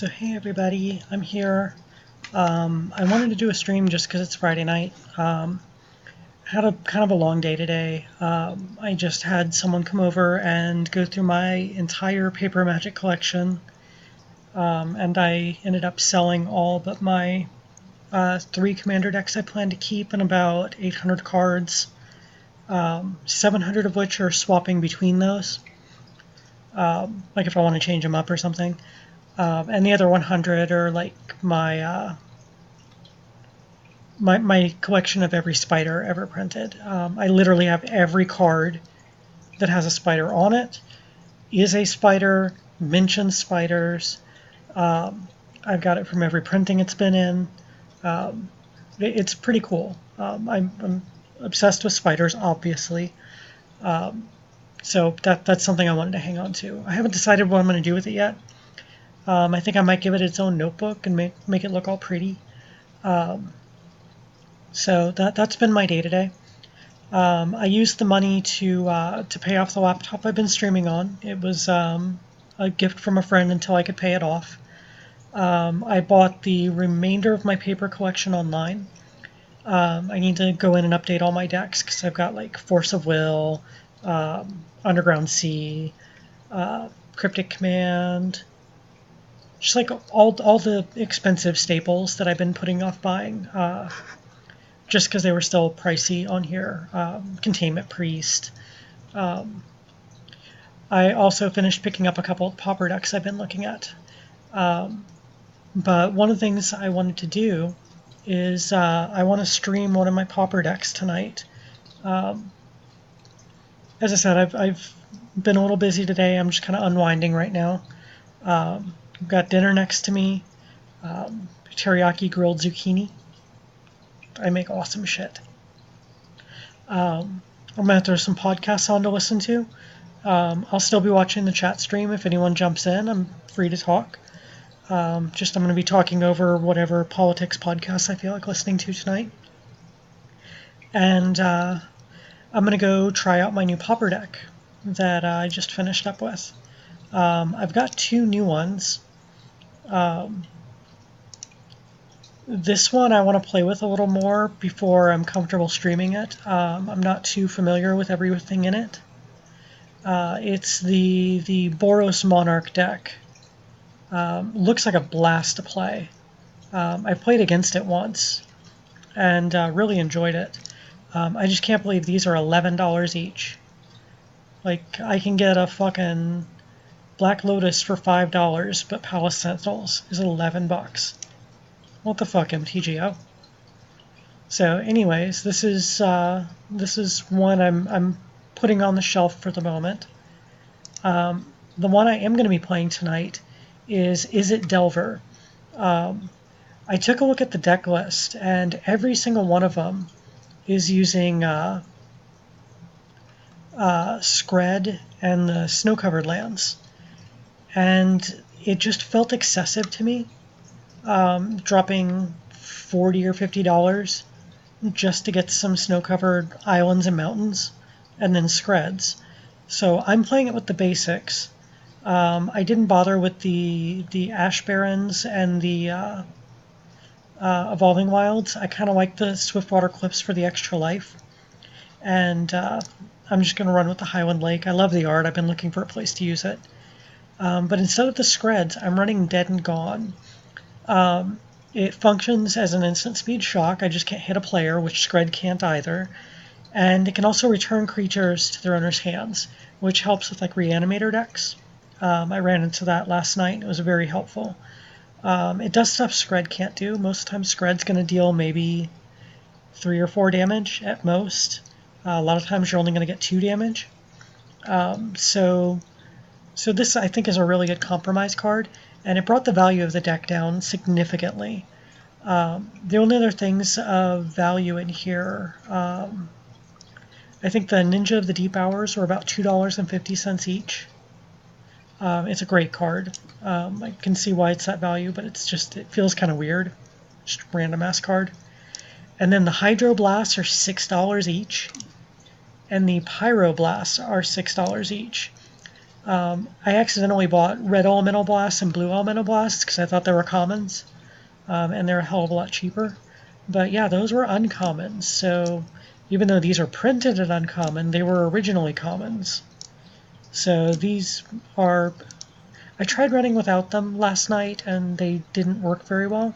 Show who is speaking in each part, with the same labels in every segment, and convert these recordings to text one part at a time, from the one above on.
Speaker 1: So hey everybody, I'm here. I wanted to do a stream just because it's Friday night. Had a kind of a long day today. I just had someone come over and go through my entire paper magic collection, and I ended up selling all but my 3 commander decks I plan to keep and about 800 cards, 700 of which are swapping between those, like if I want to change them up or something. And the other 100 are like my collection of every spider ever printed. I literally have every card that has a spider on it, is a spider, mentions spiders. I've got it from every printing it's been in. It's pretty cool. I'm obsessed with spiders, obviously. So that's something I wanted to hang on to. I haven't decided what I'm going to do with it yet. I think I might give it its own notebook and make it look all pretty. So that's been my day today. I used the money to pay off the laptop I've been streaming on. It was a gift from a friend until I could pay it off. I bought the remainder of my paper collection online. I need to go in and update all my decks because I've got like Force of Will, Underground Sea, Cryptic Command, just like all the expensive staples that I've been putting off buying, just because they were still pricey on here. Containment Priest. I also finished picking up a couple of Pauper decks I've been looking at. But one of the things I wanted to do is I want to stream one of my Pauper decks tonight. As I said, I've been a little busy today. I'm just kind of unwinding right now. I've got dinner next to me, teriyaki grilled zucchini. I make awesome shit. I'm going to throw some podcasts on to listen to. I'll still be watching the chat stream. If anyone jumps in, I'm free to talk. I'm going to be talking over whatever politics podcasts I feel like listening to tonight. And I'm going to go try out my new Pauper deck that I just finished up with. I've got 2 new ones. This one I want to play with a little more before I'm comfortable streaming it. I'm not too familiar with everything in it. It's the Boros Monarch deck. Looks like a blast to play. I played against it once and really enjoyed it. I just can't believe these are $11 each. Like, I can get a fucking Black Lotus for $5, but Palace Sentinels is $11. What the fuck, MTGO? So, anyways, this is one I'm putting on the shelf for the moment. The one I am going to be playing tonight is Izzet Delver. I took a look at the deck list, and every single one of them is using Skred and the snow-covered lands. And it just felt excessive to me, dropping $40 or $50 just to get some snow-covered islands and mountains, and then Skreds. So I'm playing it with the basics. I didn't bother with the Ash Barrens and the Evolving Wilds. I kind of like the Swiftwater Cliffs for the extra life. And I'm just going to run with the Highland Lake. I love the art. I've been looking for a place to use it. But instead of the Skreds, I'm running Dead and Gone. It functions as an instant speed shock. I just can't hit a player, which Skred can't either. And it can also return creatures to their owner's hands, which helps with like Reanimator decks. I ran into that last night, and it was very helpful. It does stuff Skred can't do. Most of the time Skred's going to deal maybe 3 or 4 damage at most. A lot of times you're only going to get 2 damage. So this, I think, is a really good compromise card, and it brought the value of the deck down significantly. The only other things of value in here, I think the Ninja of the Deep Hours were about $2.50 each. It's a great card. I can see why it's that value, but it feels kind of weird. Just a random-ass card. And then the Hydroblasts are $6 each, and the Pyroblasts are $6 each. I accidentally bought red elemental blasts and blue elemental blasts because I thought they were commons, and they're a hell of a lot cheaper. But yeah, those were uncommons. So even though these are printed at uncommon, they were originally commons. So these are. I tried running without them last night, and they didn't work very well.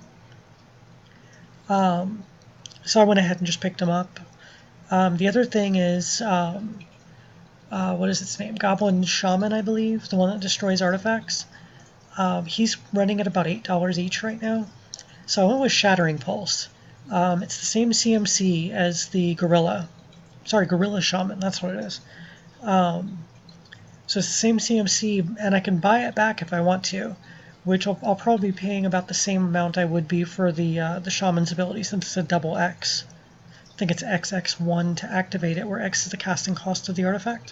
Speaker 1: So I went ahead and just picked them up. The other thing is, what is its name? Goblin Shaman, I believe, the one that destroys artifacts. He's running at about $8 each right now. So I went with Shattering Pulse. It's the same CMC as the Gorilla. Sorry, Gorilla Shaman, that's what it is. So it's the same CMC, and I can buy it back if I want to, which I'll probably be paying about the same amount I would be for the Shaman's ability, since it's a double X. I think it's XX1 to activate it, where X is the casting cost of the artifact.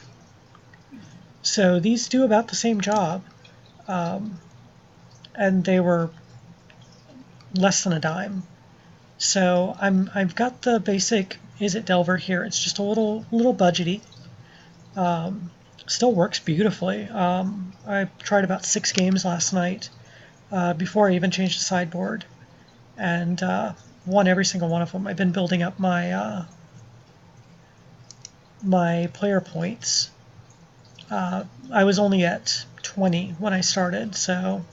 Speaker 1: So these do about the same job, and they were less than a dime. So I've got the basic Izzet Delver here. It's just a little budgety. Still works beautifully. I tried about 6 games last night before I even changed the sideboard, and won every single one of them. I've been building up my my player points. I was only at 20 when I started, so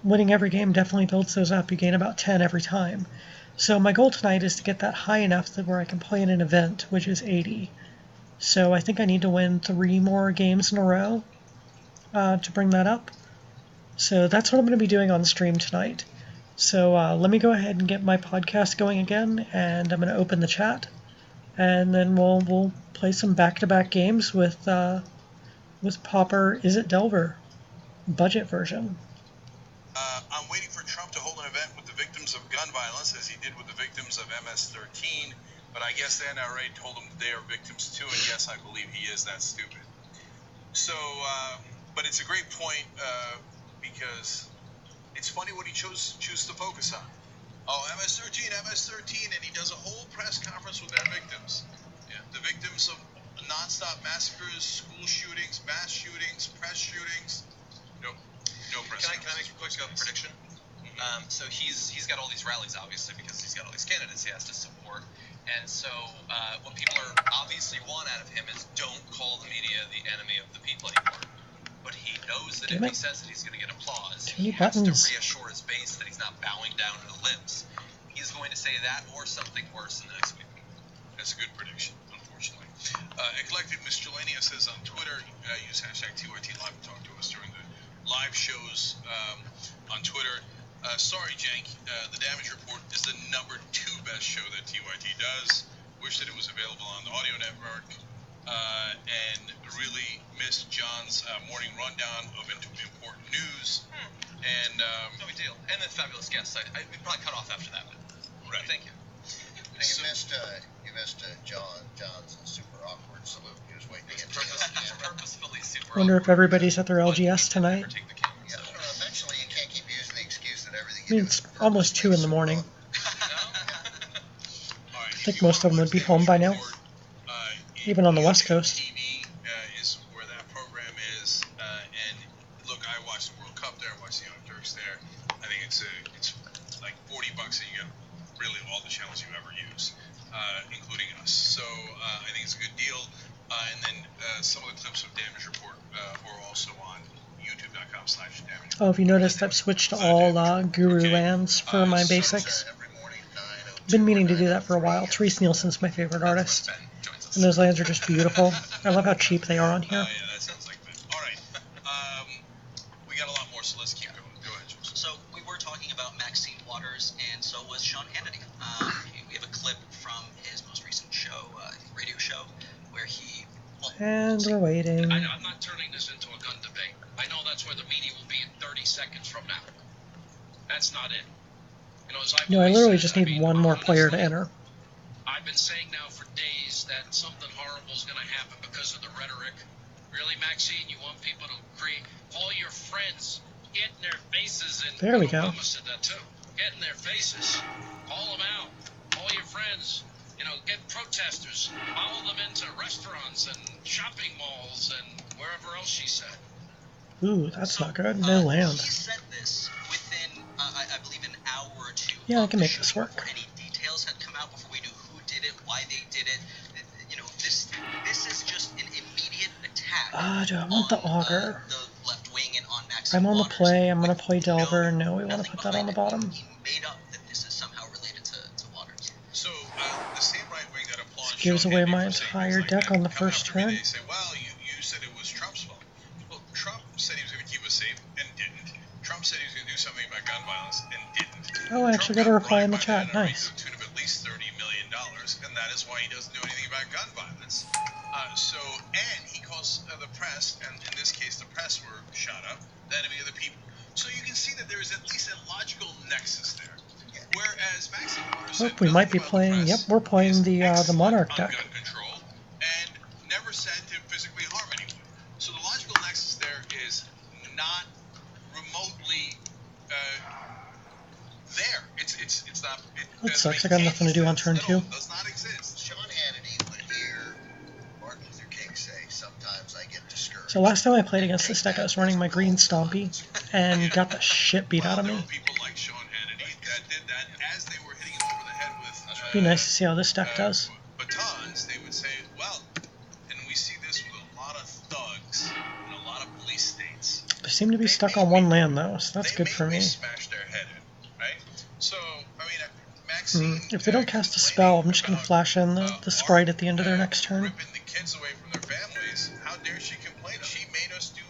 Speaker 1: winning every game definitely builds those up. You gain about 10 every time. So my goal tonight is to get that high enough that where I can play in an event, which is 80. So I think I need to win 3 more games in a row to bring that up. So that's what I'm going to be doing on stream tonight. So let me go ahead and get my podcast going again, and I'm going to open the chat, and then we'll play some back-to-back games with Pauper Izzet Delver, budget version.
Speaker 2: I'm waiting for Trump to hold an event with the victims of gun violence, as he did with the victims of MS-13. But I guess the NRA told him they are victims too, and yes, I believe he is that stupid. So, but it's a great point because it's funny what he choose to focus on. Oh, MS-13, MS-13, and he does a whole press conference with their victims. Yeah, the victims of nonstop massacres, school shootings, mass shootings, press shootings. No press.
Speaker 3: Can I make a quick prediction? So he's got all these rallies, obviously, because he's got all these candidates he has to support. And so what people are obviously want out of him is don't call the media the enemy of the people anymore. But he knows that if he says that he's going to get applause, he has to reassure his base that he's not bowing down to the libs. He's going to say that or something worse in the next week.
Speaker 2: That's a good prediction, unfortunately. Eclectic Miscellaneous says on Twitter, use hashtag TYT Live to talk to us during the live shows on Twitter. Sorry, Jank, the Damage Report is the #2 best show that TYT does. Wish that it was available on the audio network, and really missed John's morning rundown of important news. And
Speaker 3: no big deal. And the fabulous guests. We probably cut off after that, but
Speaker 2: right.
Speaker 3: Thank you.
Speaker 4: You missed John's super awkward salute. He was waiting to get
Speaker 3: purposefully super.
Speaker 1: I wonder if everybody's at their LGS tonight.
Speaker 4: Yeah, eventually you can't keep using the excuse that everything.
Speaker 1: I mean, it's almost 2 in the morning. I think most of them would be home by now, even on the West Coast.
Speaker 2: TV is where that program is, and look, I watched the World Cup there, I watched the Young Turks there. I think it's like $40 and you get really all the channels you ever use, including us. So I think it's a good deal. And then some of the clips of Damage Report are also on youtube.com/damage.
Speaker 1: Oh, if you noticed, I've switched to all Guru lands for my basics. Been meaning to do that for a while. Therese Nielsen's my favorite artist, and those lands are just beautiful. I love how cheap they are on here.
Speaker 2: Yeah, that sounds like Ben. All right, we got a lot more, so let's keep going. Go ahead, Jules.
Speaker 5: So we were talking about Maxine Waters, and so was Sean Hannity. We have a clip from his most recent show, radio show, where he.
Speaker 1: And we're waiting.
Speaker 6: I'm not turning this into a gun debate. I know that's where the media will be in 30 seconds from now. That's not it.
Speaker 1: No, I literally just need one more player to enter.
Speaker 6: I've been saying now for days that something horrible is going to happen because of the rhetoric. Really, Maxine, you want people to create all your friends, get in their faces, and
Speaker 1: there we go.
Speaker 6: Obama said that too. Get in their faces, call them out, all your friends. Get protesters, follow them into restaurants and shopping malls and wherever wherever else she said.
Speaker 1: Ooh, that's not good. No land.
Speaker 5: He said this within, I believe, an hour or two.
Speaker 1: Yeah, I
Speaker 5: of
Speaker 1: can
Speaker 5: the
Speaker 1: make this
Speaker 5: shooting,
Speaker 1: work.
Speaker 5: Before any details had come out, before we knew who did it, why they did it. You know, this is just an immediate attack.
Speaker 1: Do I want the auger?
Speaker 5: The left wing and on Maxine
Speaker 1: I'm on the
Speaker 5: Waters,
Speaker 1: play. I'm going to
Speaker 5: with
Speaker 1: play Delver. No, we want to
Speaker 5: nothing
Speaker 1: put that on the
Speaker 5: behind
Speaker 1: bottom.
Speaker 5: it. He made up that this is somehow related to Waters.
Speaker 2: So the same right wing that applauds
Speaker 1: This gives
Speaker 2: Sean
Speaker 1: away
Speaker 2: Hannity
Speaker 1: my
Speaker 2: for saying
Speaker 1: entire
Speaker 2: things like
Speaker 1: deck
Speaker 2: that
Speaker 1: on the
Speaker 2: come
Speaker 1: first
Speaker 2: after me,
Speaker 1: turn.
Speaker 2: They say, well, you said it was Trump's fault. Well, Trump said he was going to keep us safe and didn't. Trump said he was going to do something about gun violence and didn't.
Speaker 1: Oh, I actually got a reply in the chat. Nice.
Speaker 2: To the tune of at least $30 million, and that is why he doesn't do anything about gun violence. And he calls the press, and in this case the press were shot up, the enemy of the people. So you can see that there is at least a logical nexus there. Whereas Maxine Waters said
Speaker 1: We might be playing. Yep, we're playing the Monarch deck.
Speaker 2: Gun control and never said to physically harm anyone. So the logical nexus there is not remotely there. It's not.
Speaker 1: That sucks. I got nothing to do on turn 2.
Speaker 2: Does not exist.
Speaker 4: Sean Hannity would hear Martin Luther King say, "Sometimes I get discouraged."
Speaker 1: So last time I played against this deck, I was running my green Stompy and got the shit beat out of me.
Speaker 2: There were people like Sean Hannity that did that as they were hitting him over the head with.
Speaker 1: Be nice to see how this deck does.
Speaker 2: Batons. They would say, well, and we see this with a lot of thugs and a lot of police states.
Speaker 1: They seem to be stuck on one land though, so that's good for me.
Speaker 2: Smash their head in, right? So, I mean, Maxine,
Speaker 1: If they don't cast a spell, I'm just going to flash in the Sprite at the end of their next turn.
Speaker 2: ripping the kids away from their families. How dare she complain? She made us do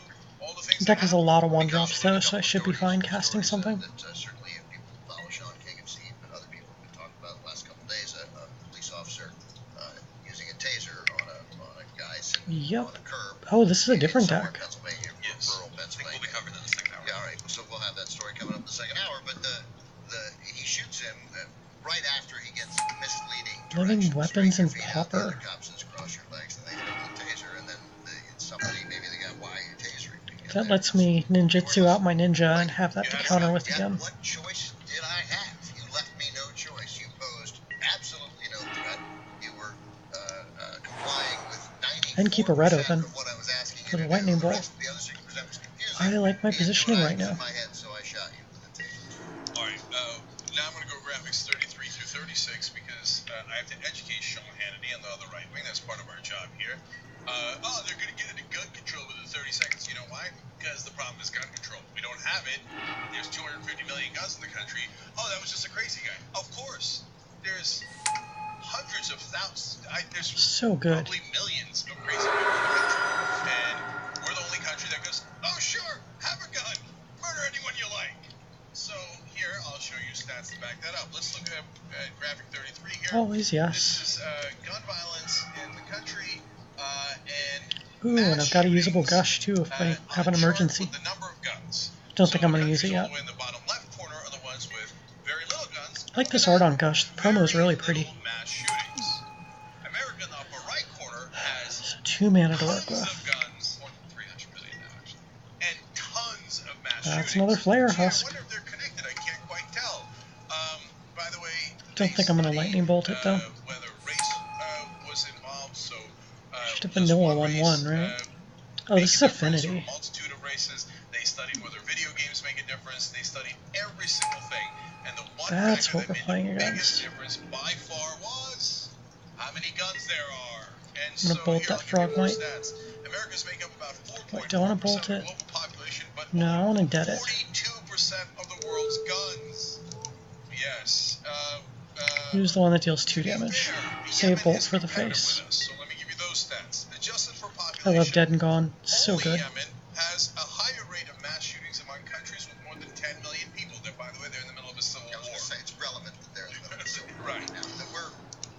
Speaker 2: all the things.
Speaker 1: The deck has a lot of 1-drops though, so I should be fine casting something.
Speaker 4: Certainly, if people follow Sean King have seen, but other people have been talking about the last couple of days, a police officer using a taser on a guy sitting
Speaker 1: Yep.
Speaker 4: on a curb.
Speaker 1: Oh, this is a different
Speaker 4: somewhere in
Speaker 1: deck.
Speaker 4: Pennsylvania,
Speaker 2: Yes.
Speaker 4: rural Pennsylvania.
Speaker 3: We'll be covering that in the second hour.
Speaker 4: Yeah, all right. So we'll have that story coming up in the second hour. But he shoots him right after he gets misleading
Speaker 1: Living
Speaker 4: directions.
Speaker 1: weapons
Speaker 4: Straight
Speaker 1: and
Speaker 4: your feet out, the
Speaker 1: Pauper.
Speaker 4: other cop says cross your legs, and they hit him with a taser, and then somebody, maybe the guy, why are you tasering me? And
Speaker 1: That
Speaker 4: they're
Speaker 1: lets me ninjutsu out my ninja and have that to counter with
Speaker 4: yeah,
Speaker 1: again.
Speaker 4: what choice did I have? You left me no choice. You posed absolutely no threat. You were complying with 94%
Speaker 1: And keep a red open
Speaker 4: of what I was asking
Speaker 1: for
Speaker 4: you
Speaker 1: the
Speaker 4: to
Speaker 1: lightning
Speaker 4: do. The
Speaker 1: bolt.
Speaker 4: rest of the other 60% was confusing.
Speaker 1: I like my
Speaker 4: And
Speaker 1: positioning
Speaker 4: your
Speaker 1: right
Speaker 4: eyes
Speaker 1: now.
Speaker 4: in my head, so I shot you with a taser.
Speaker 2: All right. Now I'm going to go graphics 33 through 36 because I have to educate Sean Hannity and the other right wing. That's part of our job here. They're going to get into gun control within 30 seconds. You know why? Because the problem is gun control. We don't have it. There's 250 million guns in the country. Oh, that was just a crazy guy. Of course. There's hundreds of thousands. There's
Speaker 1: So good.
Speaker 2: probably millions of crazy people in the country. And we're the only country that goes, oh, sure, have a gun. Murder anyone you like. So here, I'll show you stats to back that up. Let's look at graphic 33 here.
Speaker 1: Always yes.
Speaker 2: This is gun violence in the country and
Speaker 1: Ooh, and I've got a usable gush too if I have an emergency.
Speaker 2: the number of guns.
Speaker 1: Don't think I'm going to use it
Speaker 2: All
Speaker 1: yet.
Speaker 2: the way in the bottom left corner are the ones with very little guns.
Speaker 1: I like this art on Gush. The promo is really pretty.
Speaker 2: Little mass shootings. America in the upper right corner has
Speaker 1: So 2 mana to work
Speaker 2: tons
Speaker 1: with.
Speaker 2: of guns, more than 300 million now, actually, and tons of mass
Speaker 1: That's
Speaker 2: shootings.
Speaker 1: another flare
Speaker 2: Gee,
Speaker 1: husk.
Speaker 2: I wonder if they're connected. I can't quite tell. By the way,
Speaker 1: Don't think I'm gonna lightning bolt it, though.
Speaker 2: Whether race was involved, so
Speaker 1: Should have vanilla 1/1, right? Oh, this is Affinity.
Speaker 2: A multitude of races. They studied whether video games make a difference. They studied every single thing, and the one
Speaker 1: That's
Speaker 2: factor
Speaker 1: what
Speaker 2: that
Speaker 1: we're
Speaker 2: made
Speaker 1: playing
Speaker 2: the biggest
Speaker 1: against.
Speaker 2: difference by far was how many guns there are. And
Speaker 1: I'm gonna bolt
Speaker 2: here,
Speaker 1: that
Speaker 2: I'll give you more
Speaker 1: Frogmite.
Speaker 2: stats. Americans make up about 4.4%
Speaker 1: Wait, do I wanna bolt
Speaker 2: of the
Speaker 1: it?
Speaker 2: global population, but
Speaker 1: No, I wanna dead it.
Speaker 2: 42% of the world's guns. Yes.
Speaker 1: Use the one that deals 2 damage. Save
Speaker 2: Yemen
Speaker 1: bolt
Speaker 2: is
Speaker 1: for the
Speaker 2: competitive
Speaker 1: face.
Speaker 2: with us, so let me give you those stats. Adjusted for
Speaker 1: I
Speaker 2: population,
Speaker 1: love Dead and Gone. So
Speaker 2: only
Speaker 1: good.
Speaker 2: Yemen has a higher rate of mass shootings among countries with more than 10 million people. They're, by the way, they're in the middle of a civil
Speaker 4: I was
Speaker 2: war.
Speaker 4: going to say, it's relevant that they're in the middle of a civil war
Speaker 2: Right.
Speaker 4: now. That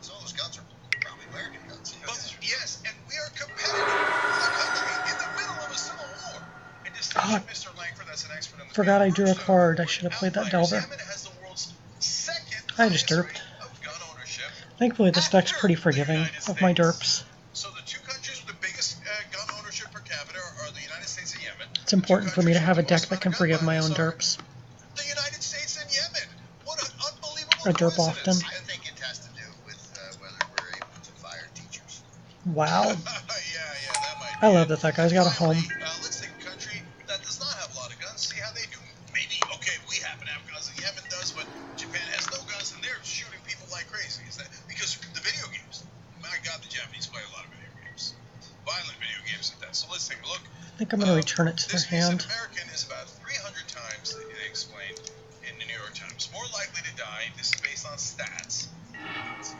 Speaker 4: some of those guns are probably American guns.
Speaker 2: But, yes, and we are competitive with a country in the middle of a civil war. And distinguished Mr. Langford, that's an expert in the
Speaker 1: Forgot I
Speaker 2: field,
Speaker 1: drew a
Speaker 2: Bruce,
Speaker 1: card. I should have played that
Speaker 2: outliers.
Speaker 1: Delver.
Speaker 2: Yemen has the world's second
Speaker 1: I just
Speaker 2: highest
Speaker 1: derped.
Speaker 2: rate of gun ownership.
Speaker 1: Thankfully, this deck's pretty
Speaker 2: after the
Speaker 1: forgiving
Speaker 2: United
Speaker 1: of my
Speaker 2: States.
Speaker 1: derps.
Speaker 2: So the two countries with the biggest gun ownership per capita are the United States and Yemen.
Speaker 1: It's important for me to have a
Speaker 2: The two
Speaker 1: deck that can
Speaker 2: countries with
Speaker 1: forgive my
Speaker 2: the
Speaker 1: own
Speaker 2: most amount of gun
Speaker 1: derps.
Speaker 2: violence are the United States and Yemen. What an unbelievable
Speaker 1: I derp
Speaker 2: coincidence.
Speaker 1: often.
Speaker 4: I think it has to do with whether we're able to fire teachers.
Speaker 1: Wow.
Speaker 2: Yeah, that might be.
Speaker 1: I love that that guy's got a home.
Speaker 2: Let's take a country that does not have a lot of guns, see how they do. Maybe, okay, we happen to have guns and Yemen does, but Japan has no guns and they're shooting people like crazy. Is that because the video games? My God, the Japanese play a lot of video games. Violent video games at that. So let's take a look.
Speaker 1: I think I'm going to return it to their hand.
Speaker 2: This American is about 300 times, they explained in the New York Times, more likely to die. This is based on stats.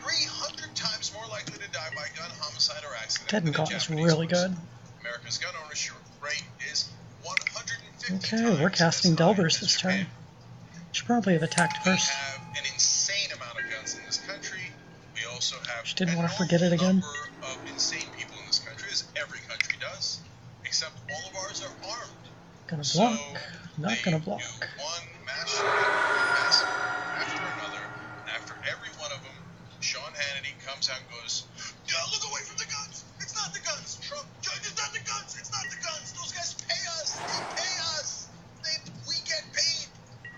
Speaker 2: 300 times more likely to die by gun, homicide, or accident.
Speaker 1: Dead and Gone is really good.
Speaker 2: America's gun ownership rate is 150
Speaker 1: Okay, we're casting Delvers this turn. Should probably have attacked first.
Speaker 2: We have an insane amount of guns in this country. We also have
Speaker 1: Just didn't want to
Speaker 2: an
Speaker 1: forget it
Speaker 2: awful
Speaker 1: again.
Speaker 2: number of insane people in this country, as every country does, except all of ours are armed.
Speaker 1: Gonna block. Not gonna block.
Speaker 2: Do one mass shooting, massacre after another, and after every one of them, Sean Hannity comes out and goes, "Yeah, look away from the guns. It's not the guns. Trump, it's not the guns. It's not the guns. Those guys pay us. They pay us. We get paid,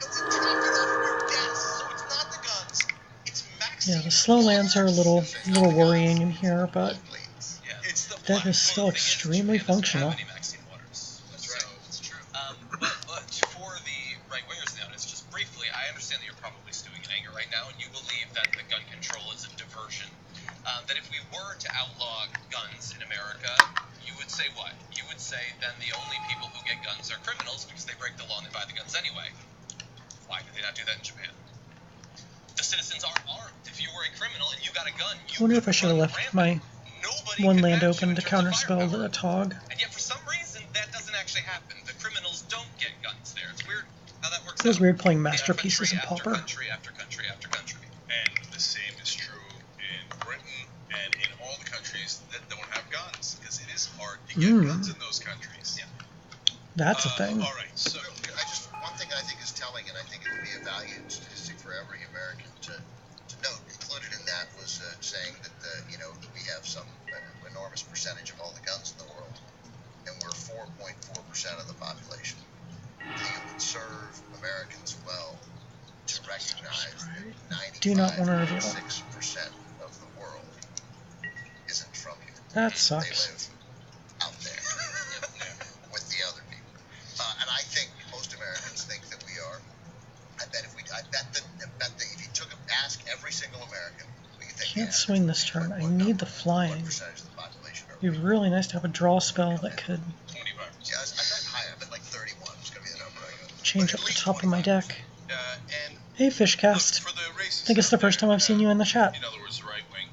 Speaker 2: and we profit off of your deaths. So it's not the guns. It's Maxine."
Speaker 1: Yeah, the slow lands are a little worrying in here, but
Speaker 2: It's the
Speaker 1: that is still extremely functional.
Speaker 3: That's right. It's true. But for the right-wingers in the audience, just briefly, I understand that you're probably stewing in anger right now, and you believe that the gun control is a diversion. That if we were to outlaw guns in America, you would say what? You would say then the only people who get guns are criminals because they break the law and they buy the guns anyway. Why did they not do that in Japan? The citizens are armed. If you were a criminal and you got a gun, you
Speaker 1: I wonder if I
Speaker 3: could
Speaker 1: should have
Speaker 3: run
Speaker 1: left
Speaker 3: rampant.
Speaker 1: my
Speaker 3: Nobody
Speaker 1: one
Speaker 3: could
Speaker 1: land
Speaker 3: match you
Speaker 1: open
Speaker 3: in
Speaker 1: to
Speaker 3: terms of
Speaker 1: counterspell
Speaker 3: firepower.
Speaker 1: the Tog.
Speaker 3: And yet, for some reason, that doesn't actually happen. The criminals don't get guns there. It's weird how that works.
Speaker 1: Feels
Speaker 3: out.
Speaker 1: weird playing
Speaker 3: Yeah,
Speaker 1: masterpieces in
Speaker 3: country after
Speaker 1: Pauper.
Speaker 3: country after country after country.
Speaker 2: And the same is true in Britain and in all the countries that don't have guns, because it is hard to get guns in those countries. Yeah.
Speaker 1: That's a thing.
Speaker 2: All right, so
Speaker 4: One thing I think is telling, and I think it would be a valued statistic for every American to note. Included in that was saying that that we have some enormous percentage of all the guns in the world, and we're 4.4% of the population. I think it would serve Americans well to recognize that
Speaker 1: Do not want to reveal.
Speaker 4: 96% of the world isn't from here.
Speaker 1: That sucks.
Speaker 4: They live out there with the other people. And I think most Americans think that we are. I bet that if you ask every single American, we think
Speaker 1: Can't swing this turn. I need the
Speaker 4: what
Speaker 1: flying.
Speaker 4: percentage of the population are.
Speaker 1: It'd be really nice to have a draw spell that could
Speaker 2: 25.
Speaker 4: Yeah, I bet high. I bet like 31 is going to be the number I go.
Speaker 1: change
Speaker 4: But
Speaker 1: up
Speaker 4: at
Speaker 1: the
Speaker 4: least
Speaker 1: top of my
Speaker 4: 25.
Speaker 1: deck.
Speaker 2: And
Speaker 1: Hey, Fishcast.
Speaker 2: for the racists
Speaker 1: I think it's the
Speaker 2: out
Speaker 1: first
Speaker 2: there,
Speaker 1: time I've seen you in the chat.
Speaker 2: in other words, the right wing.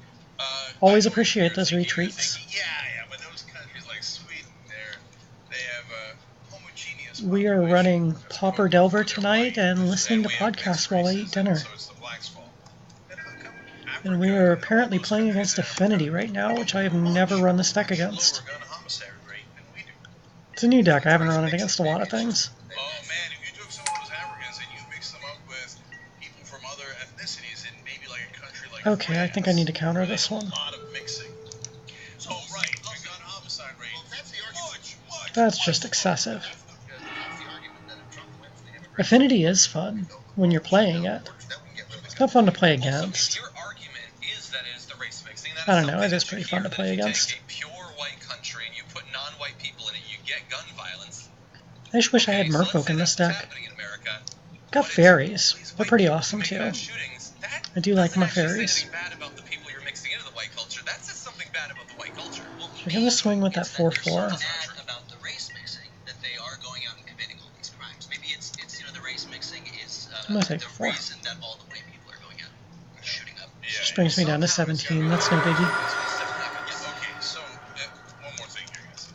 Speaker 1: Always
Speaker 2: I know
Speaker 1: appreciate
Speaker 2: you're
Speaker 1: those
Speaker 2: thinking,
Speaker 1: retreats.
Speaker 2: yeah, but those countries like Sweden, they have a homogeneous.
Speaker 1: We are
Speaker 2: population.
Speaker 1: running
Speaker 2: That's
Speaker 1: Pauper
Speaker 2: quote,
Speaker 1: Delver
Speaker 2: they're
Speaker 1: tonight
Speaker 2: white,
Speaker 1: and listening to
Speaker 2: we have
Speaker 1: podcasts
Speaker 2: mixed
Speaker 1: while I
Speaker 2: races,
Speaker 1: eat dinner.
Speaker 2: So it's the blacks' fault. And how come
Speaker 1: And we
Speaker 2: Africa
Speaker 1: are
Speaker 2: and all
Speaker 1: apparently
Speaker 2: those
Speaker 1: playing
Speaker 2: countries
Speaker 1: against
Speaker 2: that have
Speaker 1: Affinity right now, which I have never run this deck against.
Speaker 2: lower gun homicide rate than we do?
Speaker 1: It's a new deck. I haven't run it against a lot of things.
Speaker 2: Oh man, if you took some of those Africans and you mixed them up with people from other ethnicities in maybe like a country like
Speaker 1: Okay, I think I need to counter
Speaker 2: where they
Speaker 1: this
Speaker 2: have
Speaker 1: one.
Speaker 2: A lot of mixing. Oh right, the gun homicide rate.
Speaker 4: Well, that's the argument.
Speaker 2: Much.
Speaker 1: That's just excessive.
Speaker 4: That's the argument that if Trump wins the immigration
Speaker 1: Affinity is fun when you're playing it.
Speaker 4: then we can get rid of the
Speaker 1: It's not fun to play
Speaker 3: Also, if
Speaker 1: against.
Speaker 3: your argument is that it is the race mixing, that
Speaker 1: I
Speaker 3: is
Speaker 1: don't know,
Speaker 3: something
Speaker 1: it is
Speaker 3: that
Speaker 1: pretty
Speaker 3: you
Speaker 1: fun
Speaker 3: hear,
Speaker 1: to
Speaker 3: that
Speaker 1: play
Speaker 3: if you
Speaker 1: against.
Speaker 3: take a pure white country and you put non-white people in it, you get gun violence.
Speaker 1: I just wish I had
Speaker 3: Okay, so let's
Speaker 1: Merfolk
Speaker 3: say
Speaker 1: in this
Speaker 3: that's what's
Speaker 1: deck.
Speaker 3: happening in America.
Speaker 1: Got
Speaker 3: But it's
Speaker 1: fairies.
Speaker 3: these
Speaker 1: They're
Speaker 3: white
Speaker 1: pretty
Speaker 3: people
Speaker 1: awesome
Speaker 3: who make
Speaker 1: too.
Speaker 3: mass shootings. That
Speaker 1: I do like
Speaker 3: doesn't
Speaker 1: my
Speaker 3: actually say
Speaker 1: fairies.
Speaker 3: anything bad about the people you're mixing into the white culture. That says something bad about the white culture. Well,
Speaker 1: We're gonna swing with that
Speaker 5: It's that there's
Speaker 1: 4/4.
Speaker 5: something bad about the race mixing, that they are going out and committing all these crimes. Maybe it's the race mixing is
Speaker 1: I'm gonna take
Speaker 5: the
Speaker 1: 4.
Speaker 5: reason that all the white people are going out and shooting up.
Speaker 1: Just brings me down to 17. That's no biggie.
Speaker 2: Okay, so one more thing here, guys.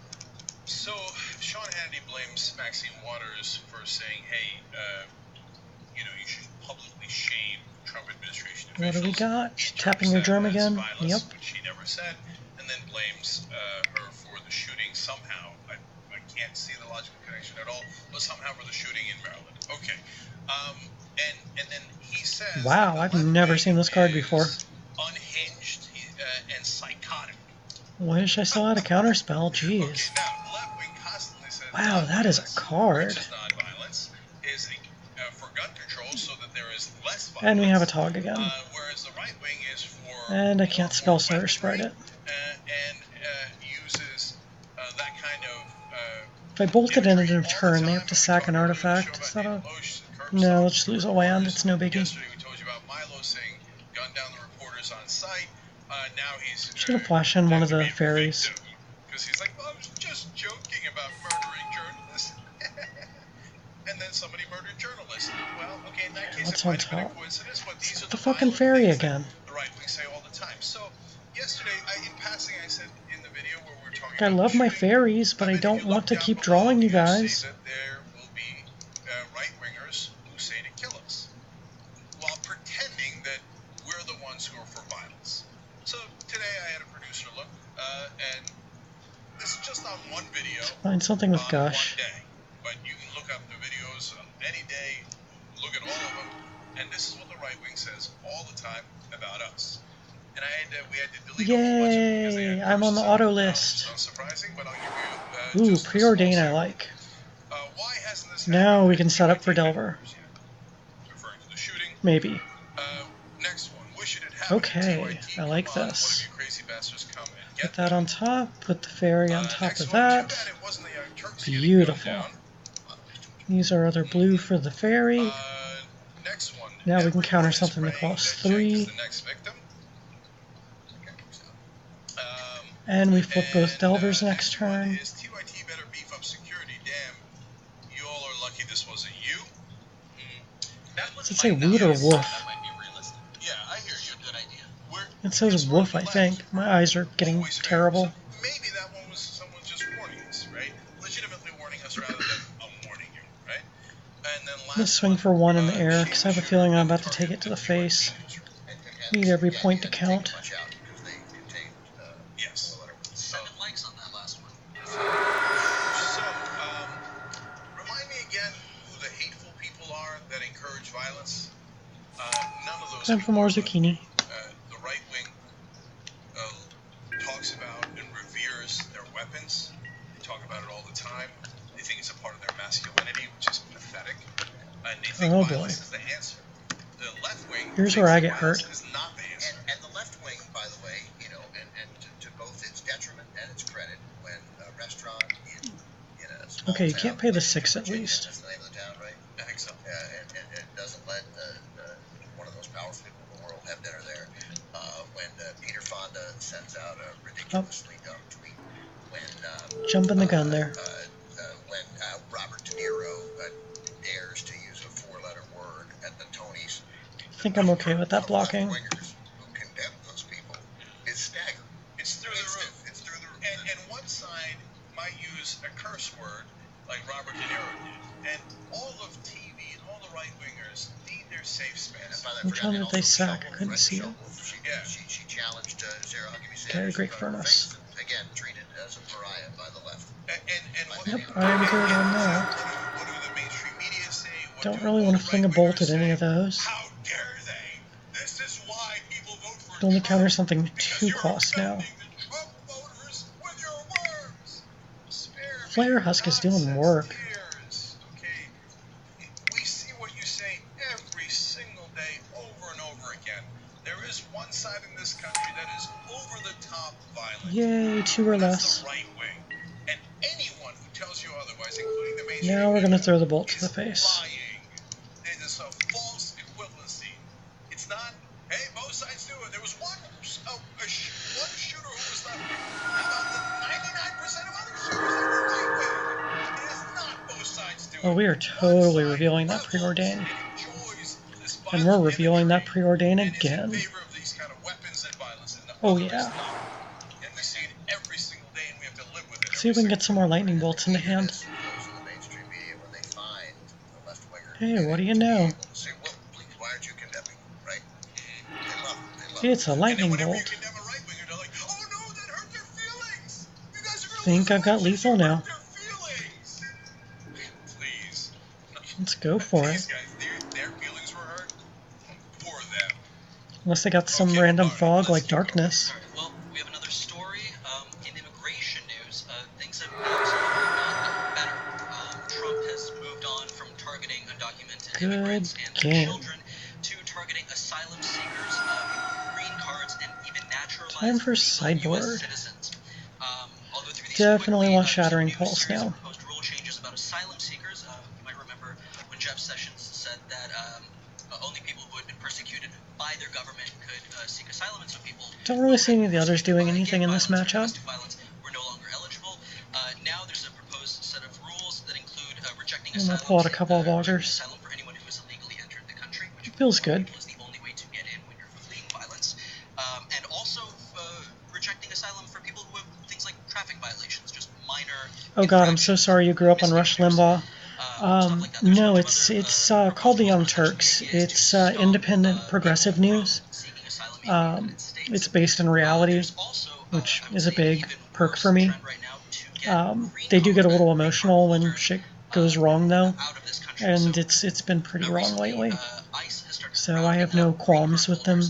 Speaker 2: So Sean Hannity blames Maxine Waters for saying, "Hey, you should publicly shame Trump administration
Speaker 1: What do we
Speaker 2: officials."
Speaker 1: got?
Speaker 2: He
Speaker 1: Tapping your
Speaker 2: interprets
Speaker 1: drum
Speaker 2: that as
Speaker 1: again?
Speaker 2: violence,
Speaker 1: Yep.
Speaker 2: which she never said, and then blames her for the shooting somehow. I can't see the logical connection at all, but somehow for the shooting in Maryland. Okay, and then he says,
Speaker 1: Wow,
Speaker 2: that
Speaker 1: I've
Speaker 2: the left
Speaker 1: never
Speaker 2: wing
Speaker 1: seen this card
Speaker 2: is
Speaker 1: before.
Speaker 2: Unhinged and psychotic.
Speaker 1: Wish I still had a counterspell.
Speaker 2: Okay,
Speaker 1: Jeez.
Speaker 2: now the left wing constantly says
Speaker 1: Wow, that is a
Speaker 2: nonviolence,
Speaker 1: card.
Speaker 2: which is nonviolence, is for gun control, so that there is less violence.
Speaker 1: And we have a Tog again.
Speaker 2: Whereas the right wing is for
Speaker 1: And I can't spell
Speaker 2: more
Speaker 1: Sire Sprite it.
Speaker 2: and uses that
Speaker 1: If I bolt it in at a turn, they have to sack an artifact. Is that a... No, let's just lose a land. It's no biggie.
Speaker 2: Yesterday we told you about Milo saying, gun down the reporters on site. Now he's
Speaker 1: just gonna flash in one of the fairies.
Speaker 2: Because he's like, well, I was just joking about murdering journalists. And then somebody murdered journalists. Well, okay, in that case,
Speaker 1: What's
Speaker 2: it
Speaker 1: on
Speaker 2: might have been a
Speaker 1: top?
Speaker 2: coincidence, but
Speaker 1: It's
Speaker 2: these are
Speaker 1: the
Speaker 2: the
Speaker 1: fucking
Speaker 2: violent
Speaker 1: fairy
Speaker 2: things that
Speaker 1: again.
Speaker 2: the right wing say all the time. So yesterday, in passing, I said in the video where we were talking
Speaker 1: I
Speaker 2: about
Speaker 1: love my
Speaker 2: shooting,
Speaker 1: fairies, but I
Speaker 2: if
Speaker 1: don't
Speaker 2: you
Speaker 1: want
Speaker 2: look
Speaker 1: to
Speaker 2: down
Speaker 1: keep
Speaker 2: below,
Speaker 1: drawing you
Speaker 2: you'll
Speaker 1: guys.
Speaker 2: see that there will be right-wingers who say to kill us, while pretending that we're the ones who are for violence. So today I had a producer look, and this is just on one video.
Speaker 1: Find something with
Speaker 2: on
Speaker 1: gush.
Speaker 2: one day. But you can look up the videos on any day, look at all of them, and this is what the right wing says all the time about us. And we had to delete a whole bunch of them because they
Speaker 1: Yay!
Speaker 2: had
Speaker 1: I'm on the
Speaker 2: curses.
Speaker 1: auto
Speaker 2: It's
Speaker 1: list.
Speaker 2: not surprising, but I'll give you
Speaker 1: Ooh,
Speaker 2: just a
Speaker 1: preordain
Speaker 2: small
Speaker 1: I
Speaker 2: sample.
Speaker 1: like.
Speaker 2: Why hasn't this
Speaker 1: Now
Speaker 2: happened
Speaker 1: we
Speaker 2: at
Speaker 1: can set up for
Speaker 2: TYT
Speaker 1: Delver.
Speaker 2: headquarters yet? Referring to the shooting.
Speaker 1: Maybe.
Speaker 2: Next one. Wish it had happened
Speaker 1: Okay,
Speaker 2: at TYT.
Speaker 1: I like
Speaker 2: Come on,
Speaker 1: this.
Speaker 2: one of you crazy bastards come and
Speaker 1: Put
Speaker 2: get
Speaker 1: that
Speaker 2: them.
Speaker 1: on top, put the fairy on top
Speaker 2: Next
Speaker 1: of
Speaker 2: one. Too
Speaker 1: that.
Speaker 2: bad it wasn't the Young Turks getting gunned
Speaker 1: Beautiful.
Speaker 2: down.
Speaker 1: Use our other blue for the fairy.
Speaker 2: Next one.
Speaker 1: Now we can counter
Speaker 2: Everyone is
Speaker 1: something that
Speaker 2: praying
Speaker 1: costs
Speaker 2: that Jake
Speaker 1: 3.
Speaker 2: is the next victim.
Speaker 1: And we flip both Delvers next
Speaker 2: Next one
Speaker 1: turn.
Speaker 2: is TYT better beef up security. Damn, you all are lucky this wasn't you.
Speaker 3: That was
Speaker 1: Does it say
Speaker 3: my
Speaker 1: woot or
Speaker 3: notice.
Speaker 1: woof?
Speaker 3: That might be realistic.
Speaker 2: Yeah, I hear you. Good idea.
Speaker 1: It says woof, I think. My eyes are getting terrible.
Speaker 2: So maybe that one was someone just warning us, right? Legitimately warning us rather than I'm warning you, right? And then
Speaker 1: I'm gonna swing for 1 in the air because I have a feeling I'm about to take it to the face. Need every point to count.
Speaker 2: Yes.
Speaker 5: 7 likes on that last one.
Speaker 2: So, remind me again who the hateful people are that encourage violence. None of those.
Speaker 1: Time for more zucchini.
Speaker 2: The right wing talks about and reveres their weapons. They talk about it all the time. They think it's a part of their masculinity, which is pathetic. And they think
Speaker 1: Oh,
Speaker 2: violence
Speaker 1: boy.
Speaker 2: is the answer. The left wing.
Speaker 1: Here's
Speaker 2: thinks
Speaker 1: where I get
Speaker 2: violence
Speaker 1: hurt.
Speaker 2: Is not the answer.
Speaker 4: And the left wing, by the way, you know, and to both its detriment and its credit, when a restaurant in a small
Speaker 1: Okay, you
Speaker 4: town
Speaker 1: can't pay the
Speaker 4: like
Speaker 1: 6 at
Speaker 4: Virginia,
Speaker 1: least.
Speaker 4: That's the name of the town, right?
Speaker 2: I think so.
Speaker 4: And it doesn't let one of those powerful people in the world have dinner there. When Peter Fonda sends out a ridiculously dumb tweet. When
Speaker 1: Jumping the gun there.
Speaker 4: when Robert De Niro dares to use a 4-letter word at the Tonys.
Speaker 1: I think I'm okay with that blocking.
Speaker 4: Left-wingers who condemn those people is staggering.
Speaker 2: It's through the roof. It's through the roof. And one side might use a curse word like Robert De Niro did. And all of TV and all the right wingers need their safe space.
Speaker 1: Which one did they sack? I couldn't see it.
Speaker 4: She challenged Sarah Huckabee Sanders.
Speaker 1: Okay, great furnace.
Speaker 4: Again, treated as a pariah by the left.
Speaker 1: Yep, I'm good on that.
Speaker 2: What do the mainstream media say? What
Speaker 1: Don't
Speaker 2: do
Speaker 1: really
Speaker 2: all
Speaker 1: want
Speaker 2: the
Speaker 1: to fling a
Speaker 2: right
Speaker 1: bolt
Speaker 2: wingers
Speaker 1: at any
Speaker 2: say?
Speaker 1: of those.
Speaker 2: How dare they? This is why people vote for
Speaker 1: Only
Speaker 2: Trump,
Speaker 1: counter something
Speaker 2: because
Speaker 1: 2
Speaker 2: you're
Speaker 1: costs now.
Speaker 2: offending the Trump voters with your words. Spare me
Speaker 1: Flare Husk is doing
Speaker 2: nonsense
Speaker 1: work.
Speaker 2: tears, okay? We see what you say every single day over and over again. There is one side in this country that is over-the-top violent.
Speaker 1: Yay, 2 or
Speaker 2: That's
Speaker 1: less.
Speaker 2: the right wing. And anyone who tells you otherwise, including the mainstream
Speaker 1: Now we're
Speaker 2: media,
Speaker 1: gonna throw the bolt to
Speaker 2: is
Speaker 1: the face.
Speaker 2: lying. It is a false equivalency. It's not, hey, both sides do it. There was one shooter who was left wing. How about the 99% of other shooters that were right wing? It is not both sides do it.
Speaker 1: Oh, we are totally revealing that preordain. And we're revealing that preordain again. Oh, yeah.
Speaker 2: And we see it every single day, and we have to live with it.
Speaker 1: See if we can get some more lightning bolts in the hand.
Speaker 4: Those in the mainstream media, when they find the left-winger,
Speaker 1: Hey, what do you know?
Speaker 4: say, well, please, why aren't you condemning, right? They love it. They love
Speaker 1: It's a lightning
Speaker 2: whenever you
Speaker 1: bolt.
Speaker 2: condemn a right winger, they're like, "Oh no, that hurt their feelings. You guys are gonna
Speaker 1: Think
Speaker 2: lose
Speaker 1: I've got
Speaker 2: elections,
Speaker 1: lethal
Speaker 2: you
Speaker 1: now.
Speaker 2: hurt their feelings." Please.
Speaker 1: Let's go for
Speaker 2: These
Speaker 1: it.
Speaker 2: guys, their feelings were hurt. Poor them.
Speaker 1: Unless they got some
Speaker 2: Okay,
Speaker 1: random
Speaker 2: alright,
Speaker 1: fog
Speaker 2: let's
Speaker 1: like
Speaker 2: keep going.
Speaker 1: darkness.
Speaker 5: Well, we have another story. In immigration news, things have absolutely not gotten better. Trump has moved on from targeting undocumented
Speaker 1: Good
Speaker 5: immigrants and their
Speaker 1: game.
Speaker 5: children to targeting asylum seekers, green cards, and even naturalized
Speaker 1: Time for
Speaker 5: legal
Speaker 1: sideboard.
Speaker 5: US citizens. I'll go through these
Speaker 1: Definitely
Speaker 5: quickly.
Speaker 1: want
Speaker 5: There's a
Speaker 1: Shattering
Speaker 5: new
Speaker 1: Pulse
Speaker 5: series
Speaker 1: now.
Speaker 5: of proposed rule changes their government could seek asylum, and so people
Speaker 1: Don't really see any of the others doing anything in this matchup.
Speaker 5: domestic violence were no longer eligible. Now there's a proposed set of rules that include rejecting
Speaker 1: I'm gonna
Speaker 5: asylum.
Speaker 1: pull out a couple of loggers.
Speaker 5: Asylum for anyone who has illegally entered the country, which
Speaker 1: Feels good.
Speaker 5: is the only way to get in when you're fleeing violence, and also rejecting asylum for people who have things like traffic violations, just minor.
Speaker 1: Oh God, I'm so sorry you grew up on Rush Limbaugh. No, it's called the Young Turks. It's independent progressive news. It's based in reality, which is a big perk for me. They do get a little emotional when shit goes wrong though, and it's been pretty wrong lately. So I have no qualms with them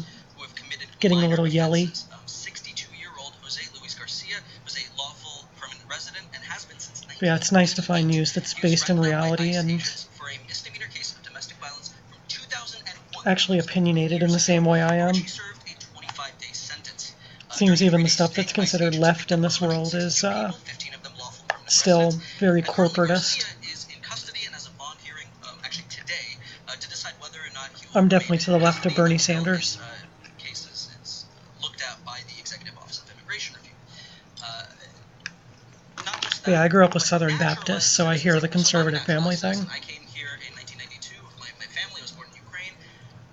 Speaker 1: getting a little yelly.
Speaker 5: 62-year-old Jose Luis Garcia was a lawful permanent resident and has been since
Speaker 1: But yeah, it's nice to find news that's based in reality and
Speaker 5: for a misdemeanor case of domestic violence from 2001.
Speaker 1: actually opinionated in the same way I am.
Speaker 5: She served a 25-day sentence.
Speaker 1: Seems even the stuff that's considered left in this world is
Speaker 5: 15 of them lawful permanent
Speaker 1: still
Speaker 5: residents.
Speaker 1: very
Speaker 5: Currently,
Speaker 1: corporatist.
Speaker 5: Garcia is in custody and has a bond hearing, actually today, to decide whether or not he will
Speaker 1: I'm definitely
Speaker 5: remain
Speaker 1: to the
Speaker 5: in
Speaker 1: left of
Speaker 5: custody
Speaker 1: Bernie
Speaker 5: until
Speaker 1: Sanders.
Speaker 5: his, case is looked at by the Executive Office of Immigration Review. Not just that,
Speaker 1: Yeah, I grew up with
Speaker 5: but
Speaker 1: Southern
Speaker 5: naturalized
Speaker 1: Baptists, so I hear the
Speaker 5: citizens.
Speaker 1: conservative family thing.
Speaker 5: Naturalized citizens. I came here in 1992. My family was born in Ukraine.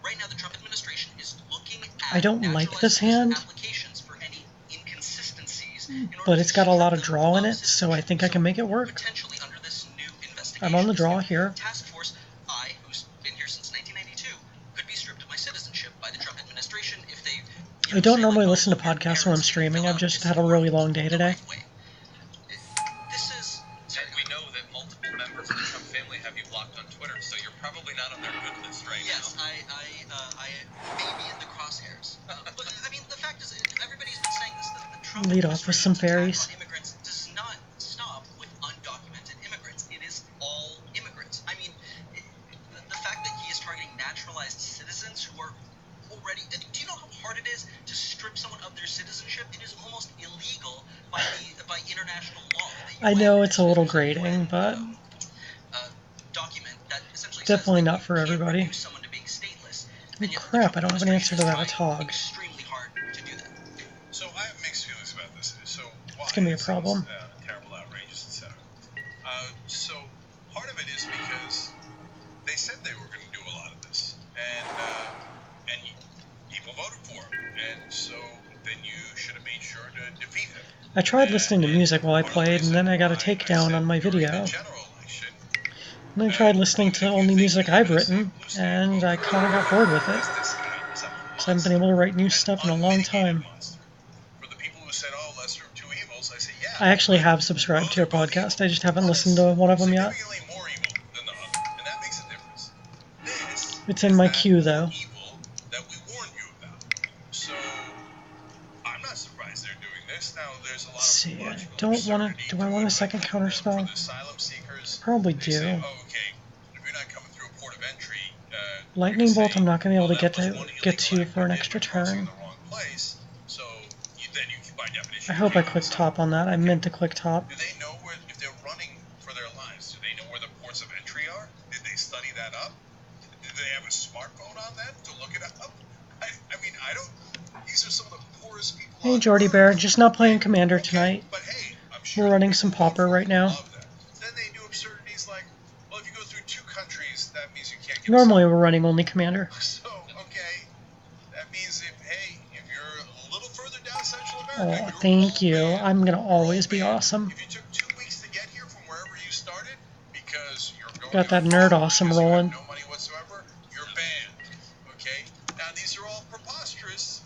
Speaker 5: Right now, the Trump administration is looking at
Speaker 1: I don't like this
Speaker 5: naturalized
Speaker 1: hand,
Speaker 5: applications for any inconsistencies in order
Speaker 1: but
Speaker 5: to
Speaker 1: it's got a lot of
Speaker 5: strip them
Speaker 1: draw in
Speaker 5: of
Speaker 1: it, so I think I can make it work.
Speaker 5: potentially under this new investigation.
Speaker 1: I'm on the draw here.
Speaker 5: Task Force I, who's been here since 1992, could be stripped of my citizenship by the Trump administration if they.
Speaker 1: I don't normally listen to podcasts when I'm streaming. I've just had a really long day today.
Speaker 5: This is.
Speaker 3: And we know that multiple members of the Trump family have you blocked on Twitter, so you're probably not on their good list right
Speaker 5: Yes,
Speaker 3: now.
Speaker 5: I may be in the crosshairs. But I mean, the fact is, everybody's been saying this. That the Trump
Speaker 1: Lead off with some
Speaker 5: administration's
Speaker 1: fairies.
Speaker 5: attack on immigrants does not stop with undocumented immigrants. It is all immigrants. I mean, the fact that he is targeting naturalized citizens who are already. Do you know how hard it is to strip someone of their citizenship? It is almost illegal by international law.
Speaker 1: I know it's a little grating, but
Speaker 5: Document that essentially
Speaker 1: definitely
Speaker 5: says that
Speaker 1: not for
Speaker 5: you can't
Speaker 1: everybody.
Speaker 5: reduce someone to being stateless, and yet the
Speaker 1: Crap,
Speaker 5: Trump
Speaker 1: I don't have an answer to that
Speaker 5: administration is
Speaker 1: hog.
Speaker 5: trying extremely hard to do that.
Speaker 2: So I have mixed feelings about this. So why
Speaker 1: It's gonna be a
Speaker 2: it seems,
Speaker 1: problem.
Speaker 2: terrible, outrageous, etc. So part of it is because they said they were going to do a lot of this, and people voted for him, and so then you should have made sure to defeat him.
Speaker 1: I tried listening to music while I played, and then I got a takedown on my video. And I tried listening to only music I've written, and I kind of got bored with it. So I haven't been able to write new stuff in a long time.
Speaker 2: For the people who said, "Oh, lesser of two evils," I say, yeah.
Speaker 1: I actually have subscribed to your podcast, I just haven't listened to one of them yet.
Speaker 2: Significantly more evil than the other, and that makes a difference. This
Speaker 1: It's in my
Speaker 2: is that
Speaker 1: queue, though.
Speaker 2: evil that we warned you about. So I'm not surprised they're doing this. Now there's a lot
Speaker 1: Let's see,
Speaker 2: of
Speaker 1: I
Speaker 2: logical
Speaker 1: don't want
Speaker 2: absurdity
Speaker 1: to. Do I want a second
Speaker 2: it,
Speaker 1: counter
Speaker 2: but
Speaker 1: spell?
Speaker 2: for the asylum seekers,
Speaker 1: Probably
Speaker 2: they say,
Speaker 1: do.
Speaker 2: "Oh, okay, if you're not coming through a port of entry,
Speaker 1: Lightning
Speaker 2: you can
Speaker 1: bolt
Speaker 2: say,
Speaker 1: I'm not going to be able
Speaker 2: well,
Speaker 1: to
Speaker 2: that was one
Speaker 1: get
Speaker 2: illegal
Speaker 1: to
Speaker 2: act
Speaker 1: for an
Speaker 2: you did
Speaker 1: extra
Speaker 2: by crossing
Speaker 1: turn.
Speaker 2: the wrong place, so then you can, by definition,
Speaker 1: I hope I
Speaker 2: create
Speaker 1: clicked
Speaker 2: asylum.
Speaker 1: top on that. I meant to click top.
Speaker 2: Do they know where, if they're running for their lives, do they know where the ports of entry are? Did they study that up? Did they have a smartphone on them to look it up? I mean, I don't. These are some of the poorest people.
Speaker 1: Hey,
Speaker 2: on
Speaker 1: Jordy
Speaker 2: earth.
Speaker 1: Bear, just not playing Commander
Speaker 2: Okay,
Speaker 1: tonight.
Speaker 2: but hey, I'm sure
Speaker 1: We're running
Speaker 2: people
Speaker 1: some
Speaker 2: vote
Speaker 1: Pauper
Speaker 2: for
Speaker 1: right
Speaker 2: it,
Speaker 1: now.
Speaker 2: love that. Then they do absurdities like, well, if you go through 2 countries, that means you can't get
Speaker 1: Normally we're running only Commander.
Speaker 2: so, okay, that means if you're a little further down Central America,
Speaker 1: Oh,
Speaker 2: you're
Speaker 1: thank
Speaker 2: all
Speaker 1: you.
Speaker 2: banned.
Speaker 1: I'm going to
Speaker 2: You're all
Speaker 1: always be
Speaker 2: banned.
Speaker 1: awesome.
Speaker 2: If you took 2 weeks to get here from wherever you started, because you're going
Speaker 1: Got that
Speaker 2: to
Speaker 1: nerd
Speaker 2: Florida
Speaker 1: awesome
Speaker 2: because you have
Speaker 1: rolling.
Speaker 2: no money whatsoever, you're banned. Okay? Now, these are all preposterous.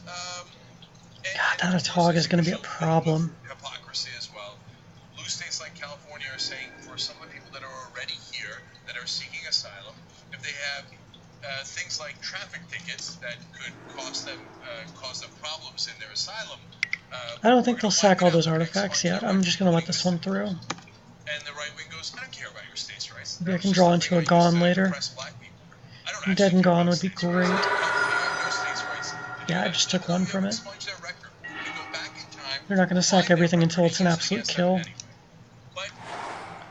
Speaker 1: God, that
Speaker 2: of
Speaker 1: Atog
Speaker 2: course,
Speaker 1: is going to be a
Speaker 2: it's
Speaker 1: problem.
Speaker 2: hypocrisy as well. Blue states like California are saying for some of the people that are already here, that are seeking asylum, if they have things like traffic tickets that could cause them problems in their asylum.
Speaker 1: I don't think
Speaker 2: we're
Speaker 1: they'll
Speaker 2: gonna
Speaker 1: sack
Speaker 2: wipe it
Speaker 1: all
Speaker 2: out
Speaker 1: those
Speaker 2: the next
Speaker 1: artifacts
Speaker 2: month
Speaker 1: yet.
Speaker 2: or
Speaker 1: I'm just going to let
Speaker 2: including
Speaker 1: this one through.
Speaker 2: And the right wing goes, I don't care about your states' rights.
Speaker 1: Maybe I
Speaker 2: That
Speaker 1: can
Speaker 2: was
Speaker 1: draw
Speaker 2: just
Speaker 1: into a
Speaker 2: something I used
Speaker 1: Gone
Speaker 2: to
Speaker 1: later.
Speaker 2: oppress black people. I don't
Speaker 1: Dead
Speaker 2: actually
Speaker 1: and
Speaker 2: care
Speaker 1: Gone
Speaker 2: about
Speaker 1: would be
Speaker 2: states' rights.
Speaker 1: great.
Speaker 2: You have no states' rights to do
Speaker 1: Yeah, I
Speaker 2: that.
Speaker 1: just took
Speaker 2: Although
Speaker 1: one
Speaker 2: you
Speaker 1: from
Speaker 2: have
Speaker 1: it.
Speaker 2: expunged their record. You go back in time,
Speaker 1: They're not going to sack
Speaker 2: find their
Speaker 1: everything
Speaker 2: record,
Speaker 1: until it's an
Speaker 2: use it
Speaker 1: absolute
Speaker 2: against them
Speaker 1: kill.
Speaker 2: anyway. But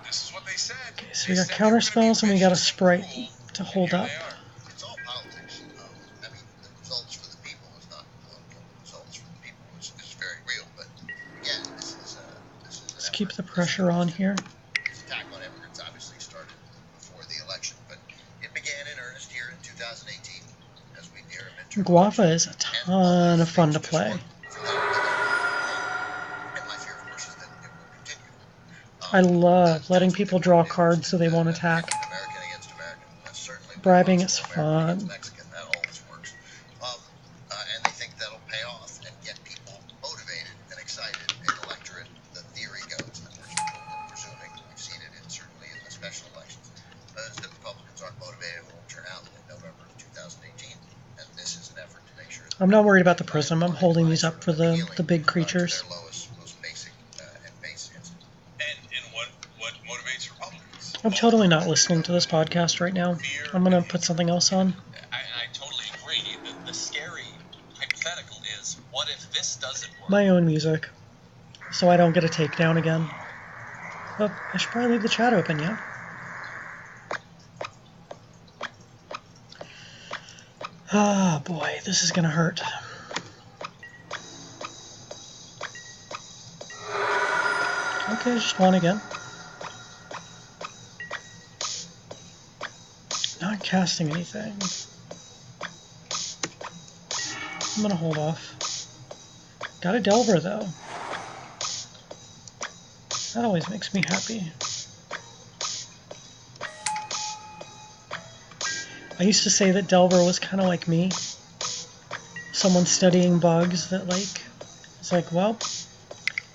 Speaker 2: this is what they said.
Speaker 1: Okay, so
Speaker 2: They
Speaker 1: we got
Speaker 2: said
Speaker 1: counter
Speaker 2: they were gonna be
Speaker 1: spells and we got a
Speaker 2: vicious and
Speaker 1: sprite
Speaker 2: cruel,
Speaker 1: to
Speaker 2: and
Speaker 1: hold
Speaker 2: here
Speaker 1: up.
Speaker 2: they are.
Speaker 4: It's all politics. I mean, the results for the
Speaker 1: keep the pressure on here.
Speaker 4: His attack on immigrants obviously started before the election, but it began in earnest here in 2018 as we near a midterm
Speaker 1: Guava
Speaker 4: election.
Speaker 1: is a ton of fun to play.
Speaker 4: And my fear, of course, is that it will continue.
Speaker 1: I love letting people draw cards so they won't attack.
Speaker 4: American against American. That's certainly
Speaker 1: Bribing is
Speaker 4: American
Speaker 1: fun.
Speaker 4: against Mexican. That always works. And they think that'll pay off and get people motivated and excited in the electorate. The theory goes, and we're presuming we've seen it certainly in the special elections, is that Republicans aren't motivated and won't turn out in November of 2018. And this is an effort to make sure.
Speaker 1: I'm not worried about the prism. I'm holding these up for the big creatures.
Speaker 4: Their lowest, most basic and base instinct.
Speaker 2: And what motivates Republicans?
Speaker 1: I'm totally not listening to this podcast right now. I'm going to put something else on.
Speaker 3: I totally agree. The scary hypothetical is, what if this doesn't work?
Speaker 1: My own music, so I don't get a takedown again. But I should probably leave the chat open, yeah? Ah, boy, this is gonna hurt. Okay, just one again. Not casting anything. I'm gonna hold off. Got a Delver, though. That always makes me happy. I used to say that Delver was kind of like me. Someone studying bugs that, like, it's like, well,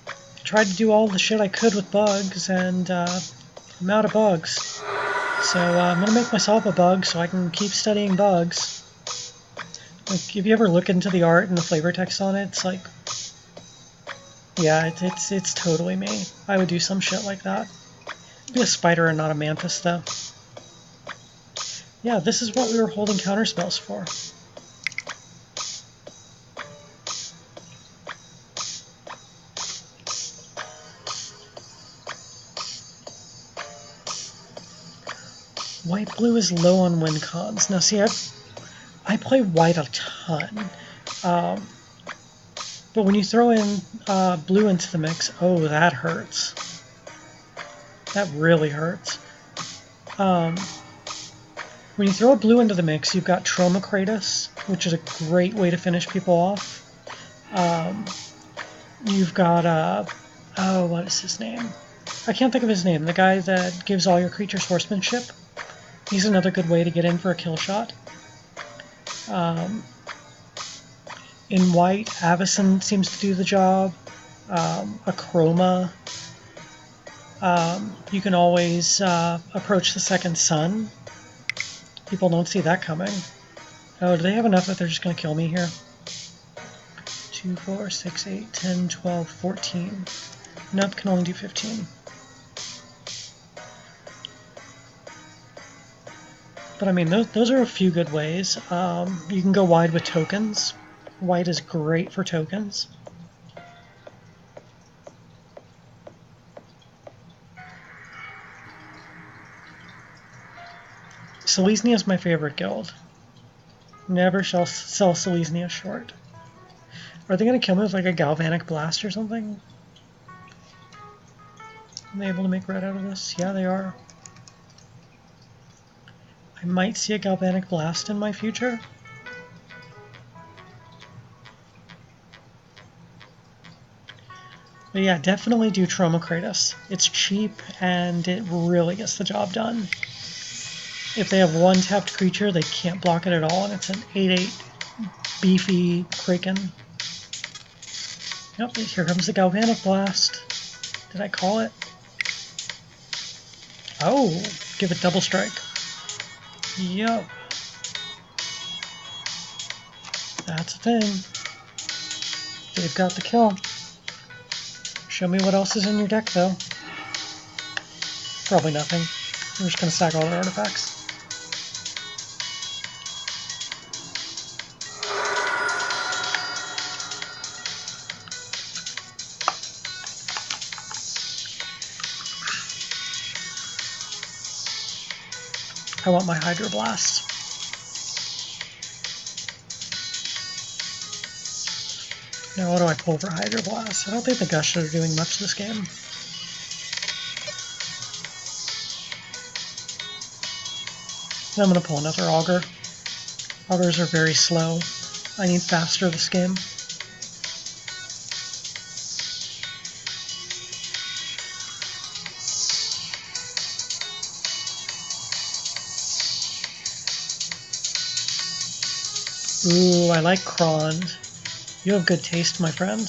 Speaker 1: I tried to do all the shit I could with bugs, and I'm out of bugs. So I'm going to make myself a bug so I can keep studying bugs. Like, if you ever look into the art and the flavor text on it, it's like, yeah, it's totally me. I would do some shit like that. Be a spider and not a mantis, though. Yeah, this is what we were holding counterspells for. White-blue is low on win cons. Now, see, I play white a ton. But when you throw in blue into the mix, oh, that hurts. That really hurts. When you throw a blue into the mix, you've got Tromacratus, which is a great way to finish people off. You've got, oh, what is his name? I can't think of his name. The guy that gives all your creatures horsemanship. He's another good way to get in for a kill shot. In white, Avacyn seems to do the job. Achroma. You can always approach the second sun. People don't see that coming. Oh, do they have enough that they're just going to kill me here? 2, 4, 6, 8, 10, 12, 14. Nope, can only do 15. But I mean, those are a few good ways. You can go wide with tokens. White is great for tokens. Selesnya is my favorite guild. Never shall sell Selesnya short. Are they going to kill me with like a Galvanic Blast or something? Are they able to make red out of this? Yeah, they are. I might see a Galvanic Blast in my future. But yeah, definitely do Tromacratus. It's cheap and it really gets the job done. If they have one tapped creature, they can't block it at all, and it's an 8/8 beefy Kraken. Yep, here comes the Galvanic Blast. Did I call it? Oh, give it double strike. Yep. That's a thing. They've got the kill. Show me what else is in your deck, though. Probably nothing. I'm just going to stack all their artifacts. I want my Hydro Blast. Now what do I pull for Hydro Blast? I don't think the Gushers are doing much this game. And I'm going to pull another auger. Augers are very slow. I need faster this game. Ooh, I like Krond. You have good taste, my friend.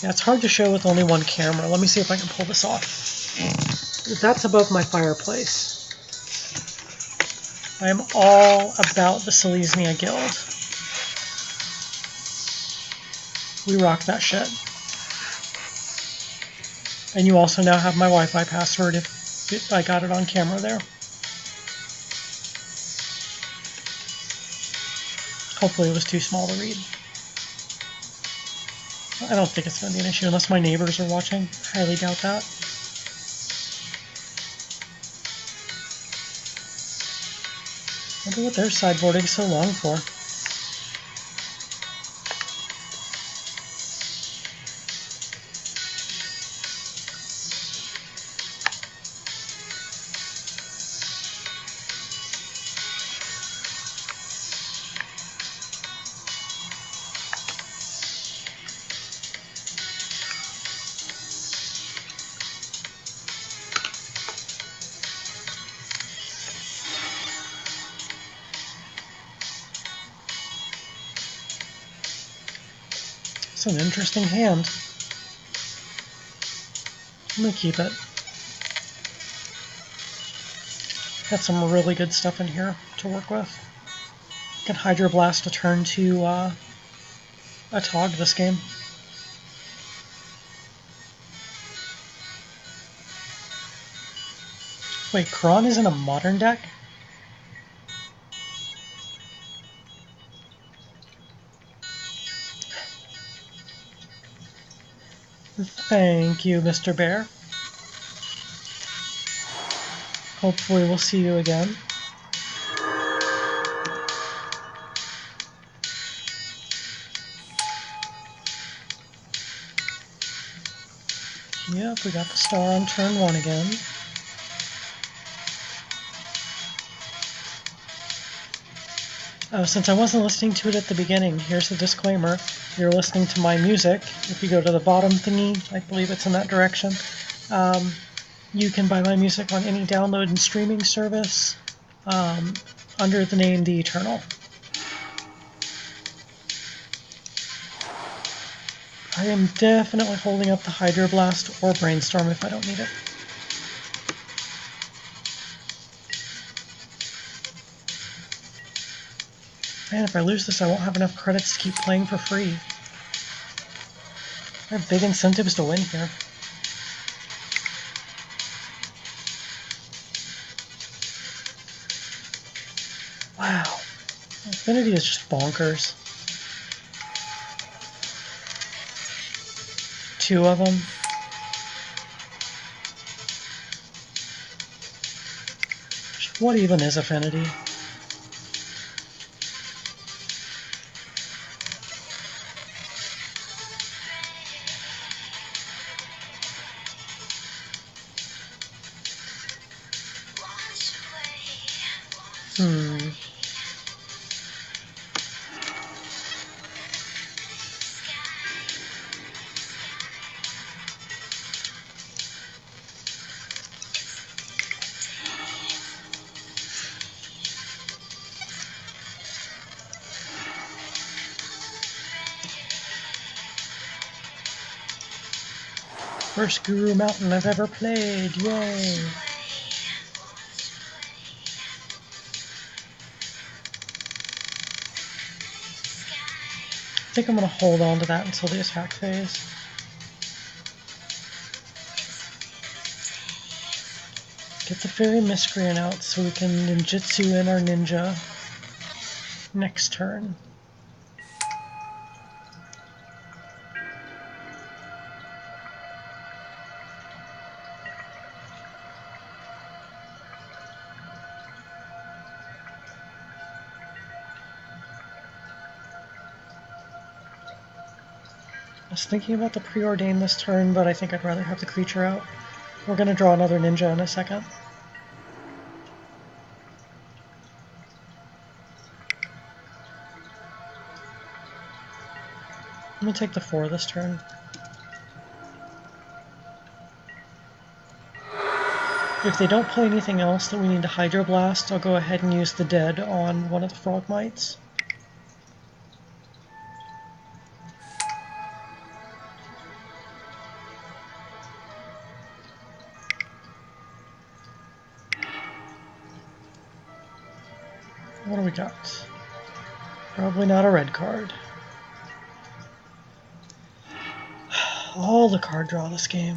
Speaker 1: Yeah, it's hard to show with only one camera. Let me see if I can pull this off. That's above my fireplace. I am all about the Selesnya Guild. We rock that shit. And you also now have my Wi-Fi password if I got it on camera there. Hopefully it was too small to read. I don't think it's going to be an issue unless my neighbors are watching. Highly doubt that. I wonder what they're sideboarding so long for. It's an interesting hand. I'm gonna keep it. Got some really good stuff in here to work with. I can Hydroblast a turn to a Tog this game. Wait, Kron is in a modern deck? Thank you, Mr. Bear. Hopefully we'll see you again. Yep, we got the star on turn 1 again. Since I wasn't listening to it at the beginning, here's the disclaimer. You're listening to my music. If you go to the bottom thingy, I believe it's in that direction, you can buy my music on any download and streaming service under the name The Eternal. I am definitely holding up the Hydroblast or Brainstorm if I don't need it. Man, if I lose this, I won't have enough credits to keep playing for free. I have big incentives to win here. Wow. Affinity is just bonkers. 2 of them. What even is Affinity? First Guru Mountain I've ever played, yay! I think I'm going to hold on to that until the attack phase. Get the Fairy Miscreant out so we can ninjutsu in our ninja next turn. I was thinking about the Preordain this turn, but I think I'd rather have the creature out. We're gonna draw another ninja in a second. Let me take the 4 this turn. If they don't play anything else that we need to Hydroblast, I'll go ahead and use the dead on one of the Frogmites. What do we got? Probably not a red card. All the card draw this game.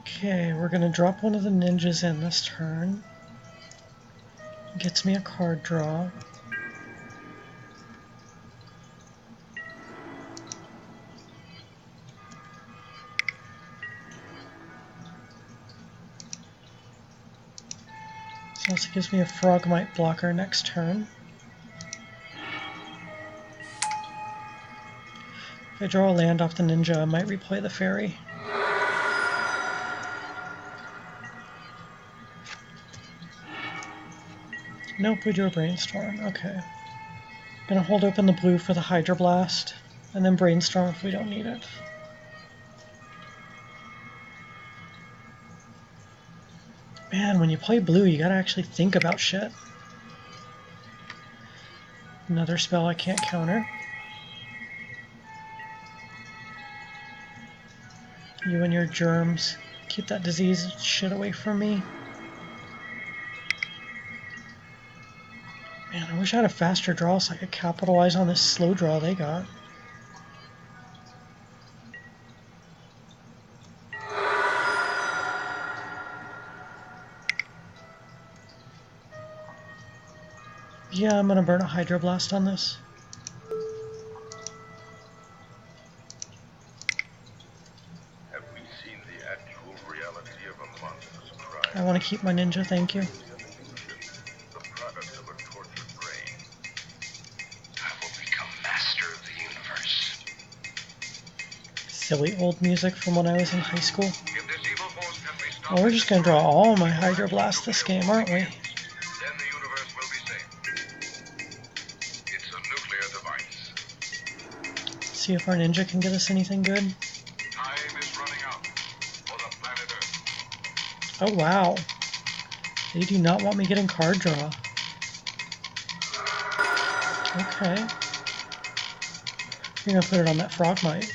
Speaker 1: Okay, we're gonna drop one of the ninjas in this turn. Gets me a card draw. So also gives me a Frogmite blocker next turn. If I draw a land off the ninja, I might replay the fairy. Nope, we do a Brainstorm. Okay. Gonna hold open the blue for the Hydroblast, and then Brainstorm if we don't need it. Man, when you play blue, you gotta actually think about shit. Another spell I can't counter. You and your germs. Keep that disease shit away from me. Man, I wish I had a faster draw so I could capitalize on this slow draw they got. Yeah, I'm gonna burn a Hydroblast on this.
Speaker 7: Have we seen the actual reality of a monstrous crime?
Speaker 1: I want to keep my ninja, thank you.
Speaker 7: The product of a tortured brain.
Speaker 6: I will become master of the universe.
Speaker 1: Silly old music from when I was in high school.
Speaker 7: If this evil force can be stopped,
Speaker 1: Well, we're just gonna draw all my Hydroblast this game, aren't we?
Speaker 7: then the universe will be saved. It's a nuclear device.
Speaker 1: See if our ninja can get us anything good.
Speaker 7: Time is running out for the planet Earth.
Speaker 1: Oh wow. They do not want me getting card draw. Okay. You're gonna put it on that Frogmite.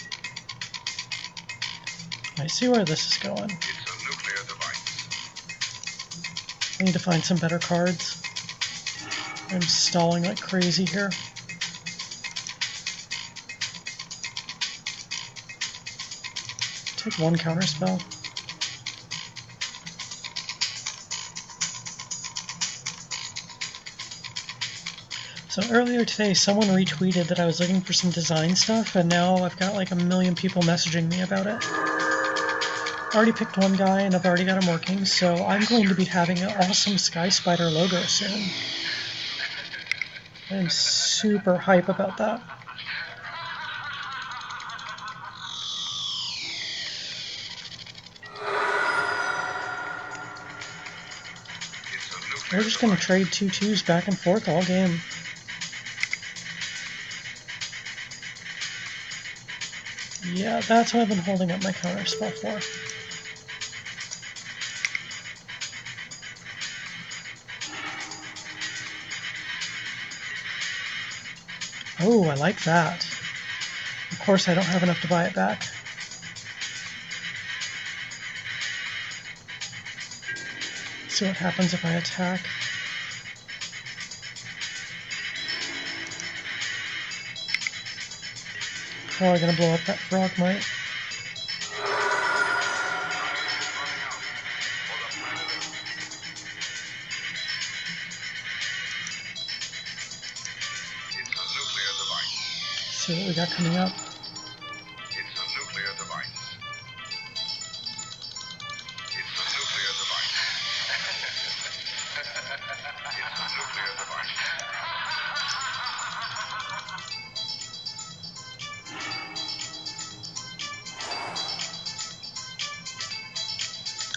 Speaker 1: I see where this is going.
Speaker 7: It's a nuclear device.
Speaker 1: I need to find some better cards. I'm stalling like crazy here. Take one counterspell. So earlier today, someone retweeted that I was looking for some design stuff, and now I've got like 1 million people messaging me about it. I already picked one guy, and I've already got him working, so I'm going to be having an awesome Sky Spider logo soon. I'm super hype about that. We're just going to trade 2/2s back and forth all game. Yeah, that's what I've been holding up my counterspell for. Oh, I like that. Of course, I don't have enough to buy it back. Let's see what happens if I attack. Probably gonna blow up that Frogmite. See what we got coming up.
Speaker 7: It's a nuclear device.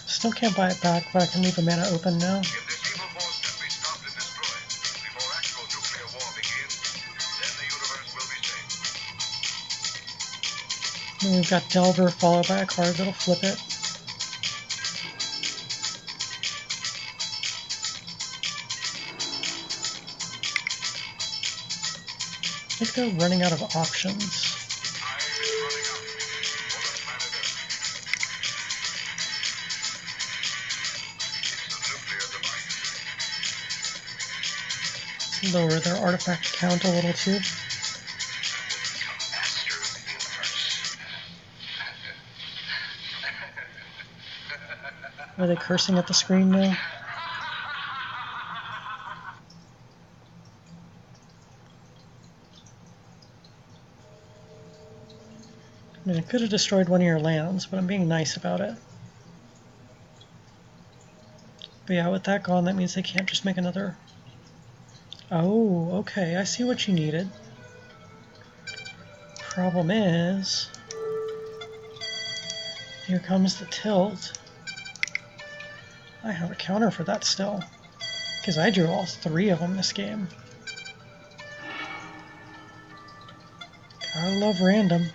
Speaker 1: Still can't buy it back, but I can leave a mana open now. And we've got Delver followed by a card that'll flip it. I think they're running out of options. Lower their artifact count a little too. Are they cursing at the screen now? I mean, I could have destroyed one of your lands, but I'm being nice about it. But yeah, with that gone, that means they can't just make another... Oh, okay, I see what you needed. Problem is... Here comes the tilt. I have a counter for that still. Because I drew all three of them this game. Gotta love random.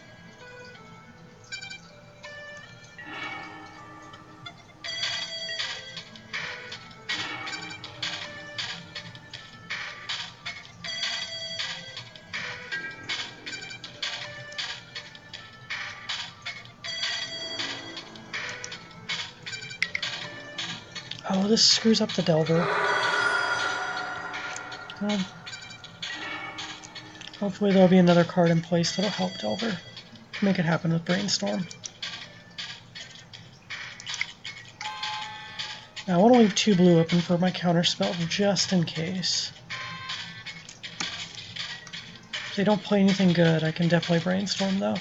Speaker 1: Oh, this screws up the Delver. Well, hopefully there'll be another card in place that'll help Delver. Make it happen with Brainstorm. Now, I want to leave 2 blue open for my counterspell just in case. If they don't play anything good, I can definitely Brainstorm though.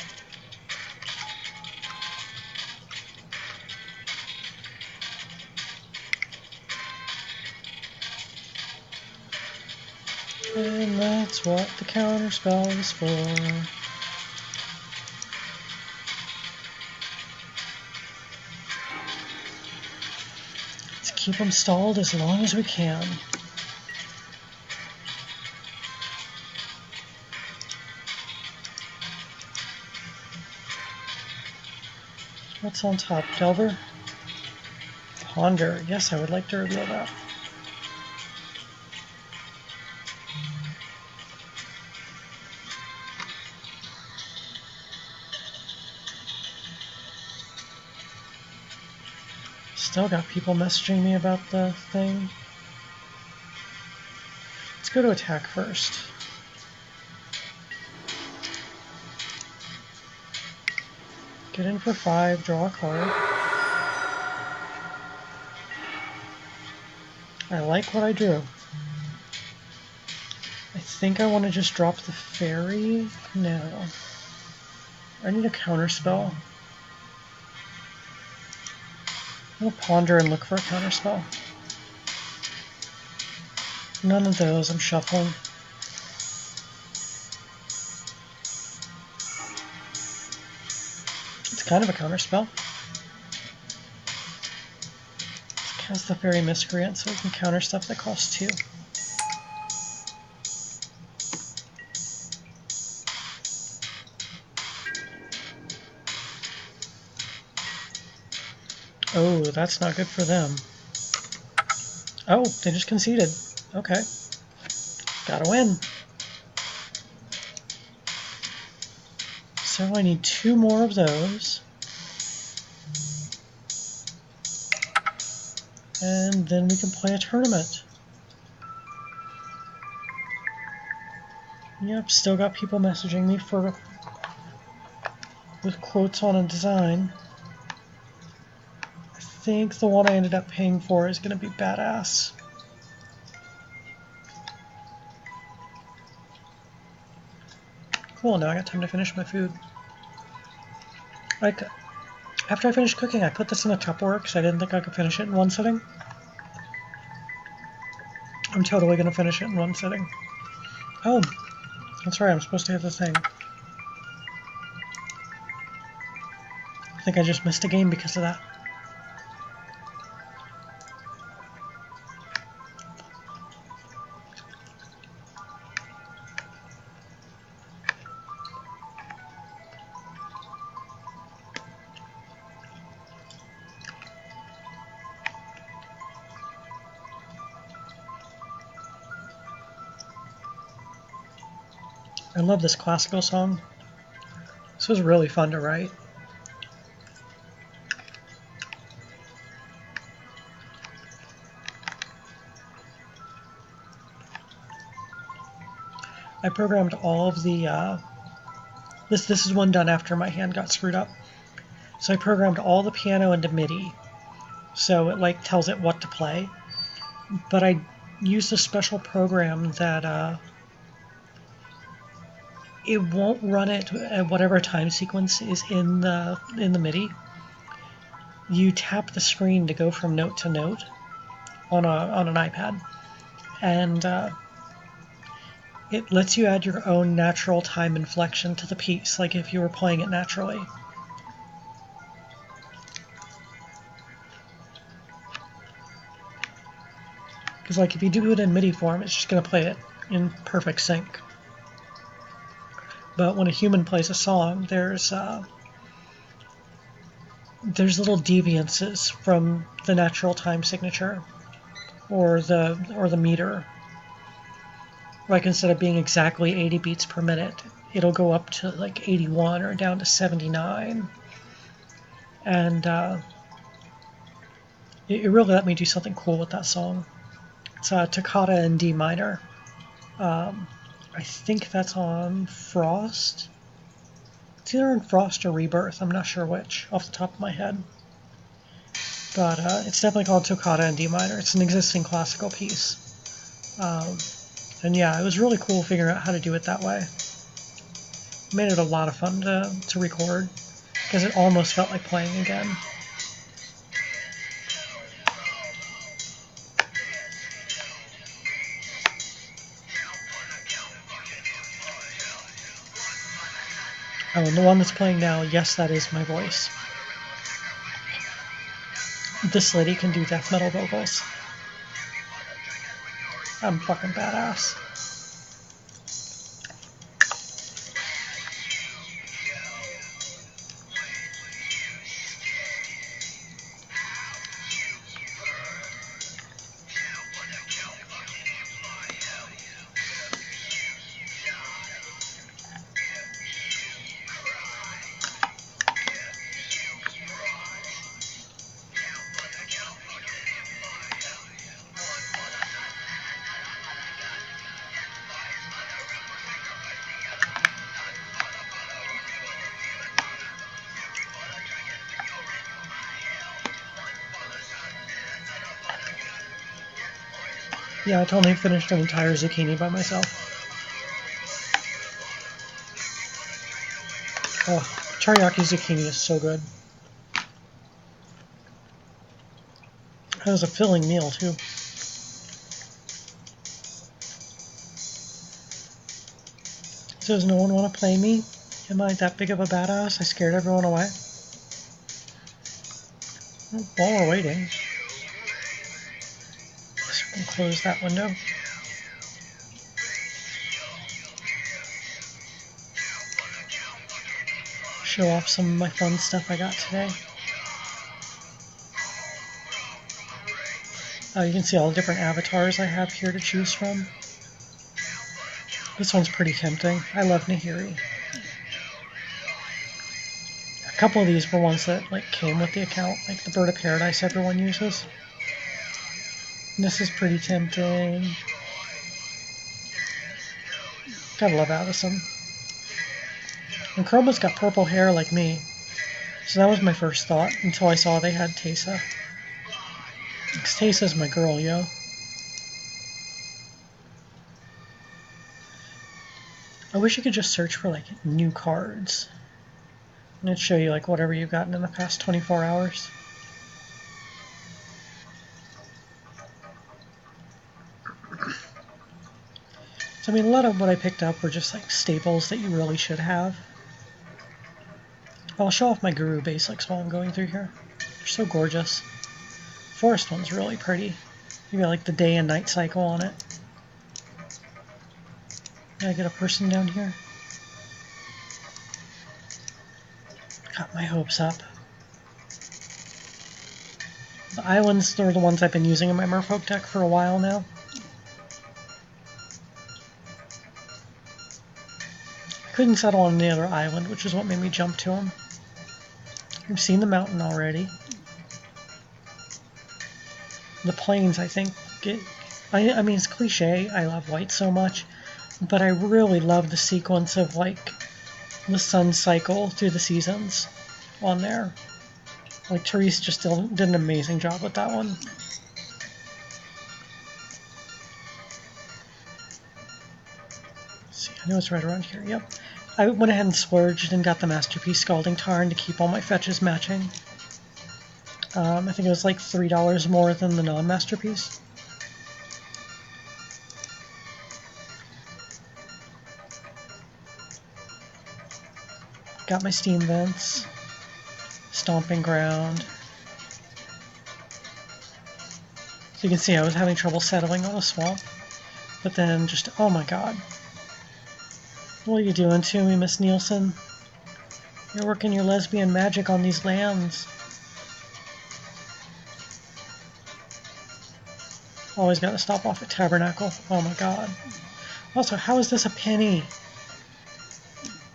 Speaker 1: And that's what the counterspell is for. Let's keep them stalled as long as we can. What's on top, Delver? Ponder. Yes, I would like to reveal that. Still got people messaging me about the thing. Let's go to attack first. Get in for 5, draw a card. I like what I drew. I think I want to just drop the fairy. No. I need a counterspell. I'm gonna ponder and look for a counterspell. None of those, I'm shuffling. It's kind of a counterspell. Cast the Fairy Miscreant so we can counter stuff that costs 2. Oh, that's not good for them. Oh, they just conceded. Okay. Gotta win. So I need 2 more of those. And then we can play a tournament. Yep, still got people messaging me with quotes on a design. I think the one I ended up paying for is going to be badass. Cool, now I got time to finish my food. After I finished cooking, I put this in a Tupperware because I didn't think I could finish it in one sitting. I'm totally going to finish it in one sitting. Oh, that's right, I'm supposed to hit the thing. I think I just missed a game because of that. I love this classical song. This was really fun to write. I programmed all of the, this is one done after my hand got screwed up. So I programmed all the piano into MIDI, so it like tells it what to play. But I used a special program that it won't run it at whatever time sequence is in the MIDI. You tap the screen to go from note to note on an iPad, and it lets you add your own natural time inflection to the piece, like if you were playing it naturally. Because like if you do it in MIDI form, it's just going to play it in perfect sync. But when a human plays a song, there's little deviances from the natural time signature or the meter. Like instead of being exactly 80 beats per minute, it'll go up to like 81 or down to 79. And it really let me do something cool with that song. It's a toccata in D minor. I think that's on Frost. It's either on Frost or Rebirth. I'm not sure which off the top of my head. But it's definitely called Toccata in D minor. It's an existing classical piece. And yeah, it was really cool figuring out how to do it that way. It made it a lot of fun to record, because it almost felt like playing again. Oh, and the one that's playing now, yes, that is my voice. This lady can do death metal vocals. I'm fucking badass. Yeah, I totally finished an entire zucchini by myself. Oh, teriyaki zucchini is so good. It was a filling meal, too. So does no one want to play me? Am I that big of a badass? I scared everyone away? Well, while we're waiting, we can close that window. Show off some of my fun stuff I got today. You can see all the different avatars I have here to choose from. This one's pretty tempting. I love Nahiri. A couple of these were ones that like came with the account, like the Bird of Paradise everyone uses. And this is pretty tempting. Gotta love Addison. And Chroma's got purple hair like me. So that was my first thought until I saw they had Teysa. Because Teysa's my girl, yo. I wish you could just search for like new cards. And it'd show you like whatever you've gotten in the past 24 hours. So I mean, a lot of what I picked up were just like staples that you really should have. I'll show off my Guru basics while I'm going through here. They're so gorgeous. Forest one's really pretty. You got like the day and night cycle on it. Did I get a person down here? Got my hopes up. The islands, they're the ones I've been using in my Merfolk deck for a while now. I couldn't settle on any other island, which is what made me jump to them. I've seen the mountain already. The plains, I think, I mean, it's cliche, I love white so much, but I really love the sequence of, like, the sun cycle through the seasons on there. Like, Therese just did an amazing job with that one. Let's see, I know it's right around here, yep. I went ahead and splurged and got the Masterpiece Scalding Tarn to keep all my fetches matching. I think it was like $3 more than the non-Masterpiece. Got my Steam Vents, Stomping Ground. So you can see I was having trouble settling on a swamp, but then just, oh my god. What are you doing to me, Miss Nielsen? You're working your lesbian magic on these lands. Always gotta stop off at Tabernacle. Oh my god. Also, how is this a penny?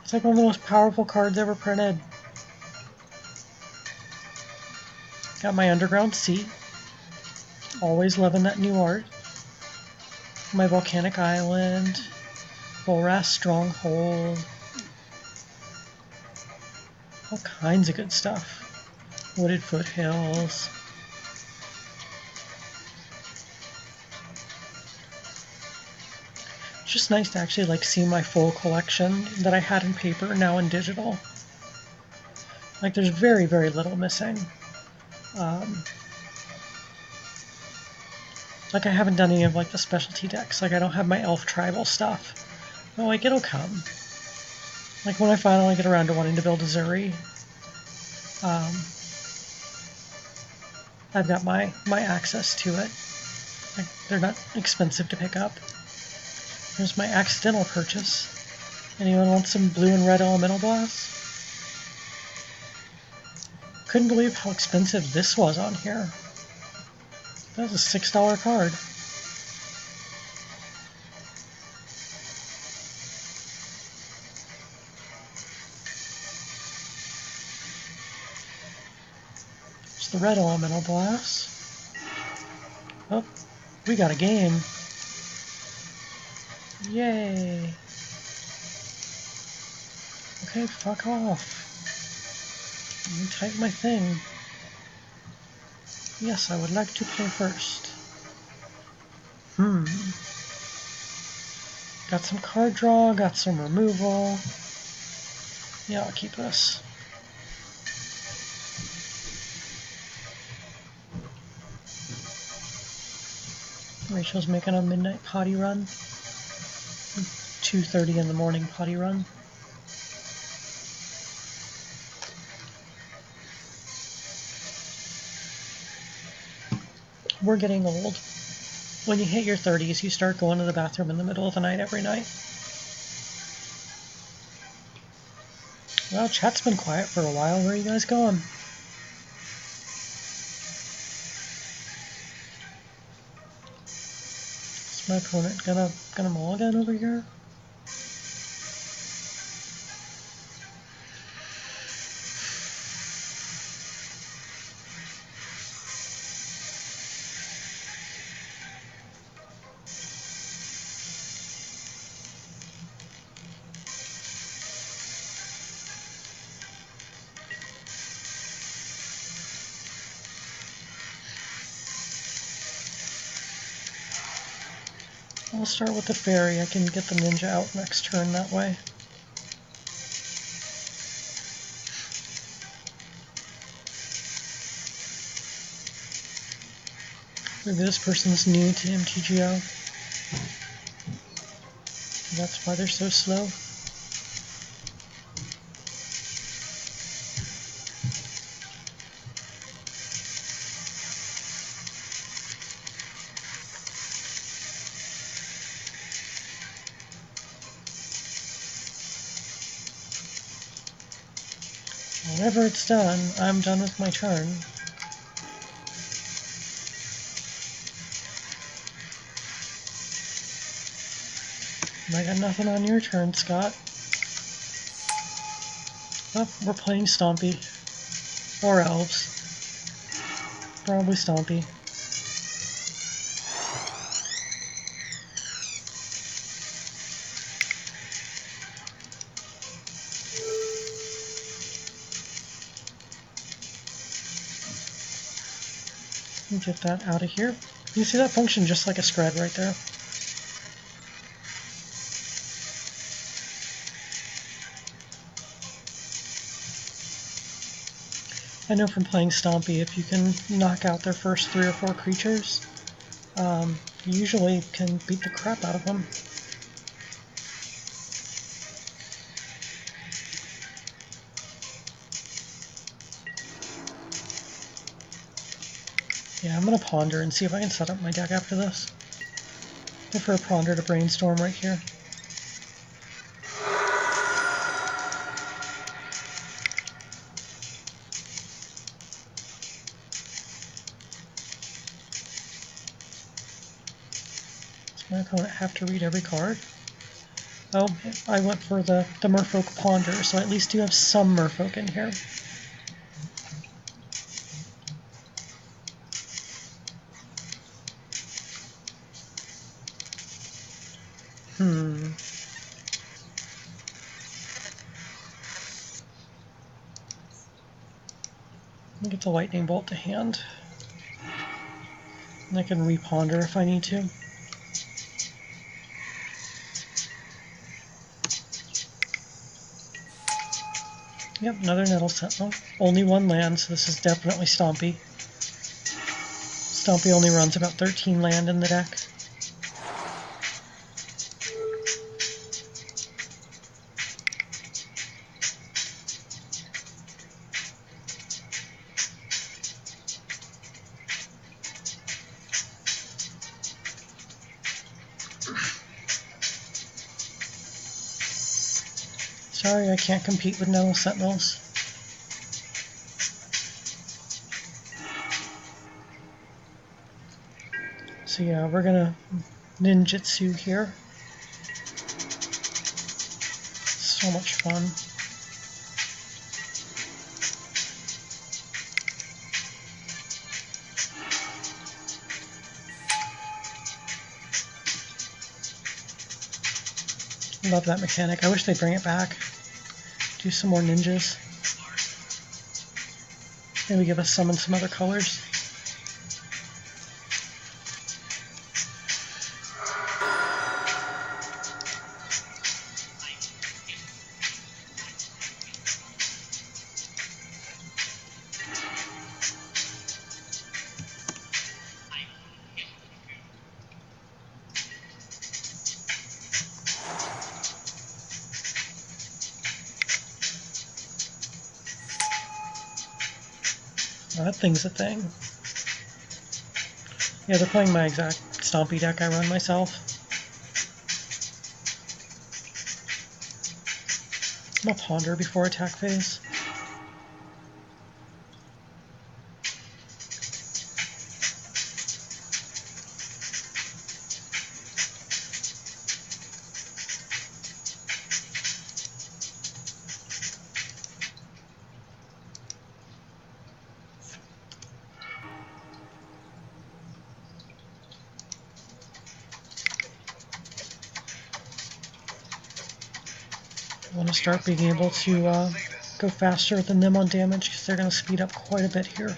Speaker 1: It's like one of the most powerful cards ever printed. Got my Underground Seat. Always loving that new art. My Volcanic Island. Volras Stronghold. All kinds of good stuff. Wooded Foothills. It's just nice to actually like see my full collection that I had in paper now in digital. Like there's very, very little missing. Like I haven't done any of like the specialty decks. Like I don't have my Elf Tribal stuff. But like it'll come. Like when I finally get around to wanting to build a Zuri, I've got my access to it. Like, they're not expensive to pick up. Here's my accidental purchase. Anyone want some blue and red elemental blasts? Couldn't believe how expensive this was on here. That was a $6 card. It's the red elemental blast. Oh, we got a game. Yay. Okay, fuck off. Let me type my thing. Yes, I would like to play first. Got some card draw, got some removal. Yeah, I'll keep this. Rachel's making a midnight potty run. 2:30 in the morning potty run. We're getting old. When you hit your 30s, you start going to the bathroom in the middle of the night every night. Well, chat's been quiet for a while. Where are you guys going? Is my opponent gonna mulligan over here? I'll start with the fairy. I can get the ninja out next turn that way. Maybe this person's new to MTGO. That's why they're so slow. Whenever it's done, I'm done with my turn. I got nothing on your turn, Scott. Oh, we're playing Stompy. Or Elves. Probably Stompy. Get that out of here. You see that function just like a scred right there. I know from playing Stompy, if you can knock out their first 3 or 4 creatures, you usually can beat the crap out of them. Yeah, I'm going to ponder and see if I can set up my deck after this. I prefer ponder to brainstorm right here. Does my opponent have to read every card? Oh, I went for the Merfolk Ponder, so I at least do have some Merfolk in here. Let me get the Lightning Bolt to hand. And I can reponder if I need to. Yep, another Nettle Sentinel. Only 1 land, so this is definitely Stompy. Stompy only runs about 13 land in the deck. Sorry, I can't compete with Nettle Sentinels. So yeah, we're gonna ninjutsu here. So much fun. Love that mechanic. I wish they'd bring it back. Do some more ninjas. Maybe give us summon some other colors. That thing's a thing. Yeah, they're playing my exact Stompy deck I run myself. I'm gonna ponder before attack phase. I want to start being able to go faster than them on damage because they're going to speed up quite a bit here.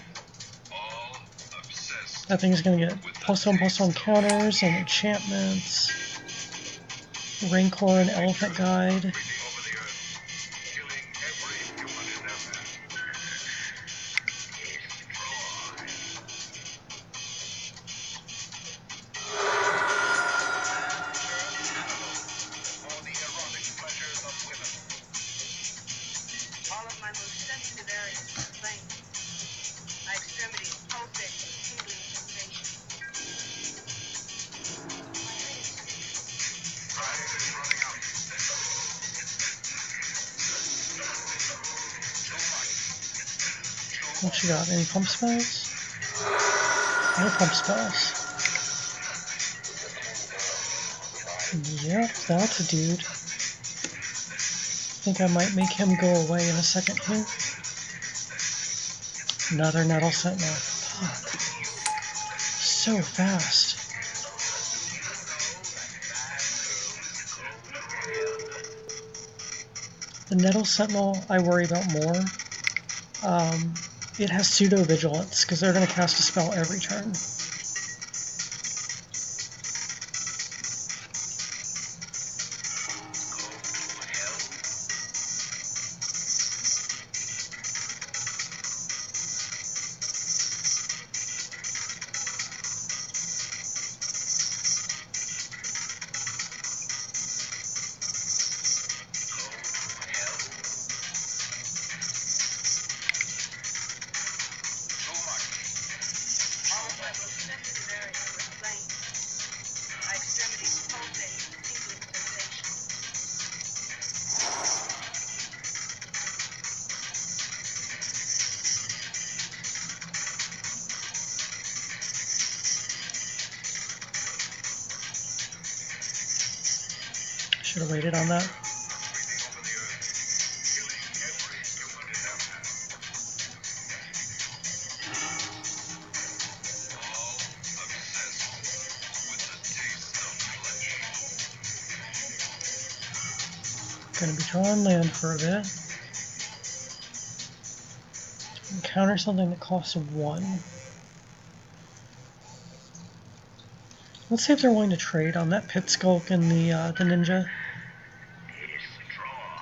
Speaker 1: That thing is going to get +1/+1 counters and enchantments, Rancor and Elephant Guide.
Speaker 8: All of my most sensitive areas were inflamed. My extremities pulsated with tingling sensation.
Speaker 1: What you got? Any pump spells? No pump spells. Yep, that's a dude. I think I might make him go away in a second here. Another Nettle Sentinel. Fuck. So fast. The Nettle Sentinel I worry about more. It has pseudo-vigilance, because they're going to cast a spell every turn. Should have waited on that. Gonna be drawing land for a bit. Encounter something that costs 1. Let's see if they're willing to trade on that Pit Skulk and the Ninja.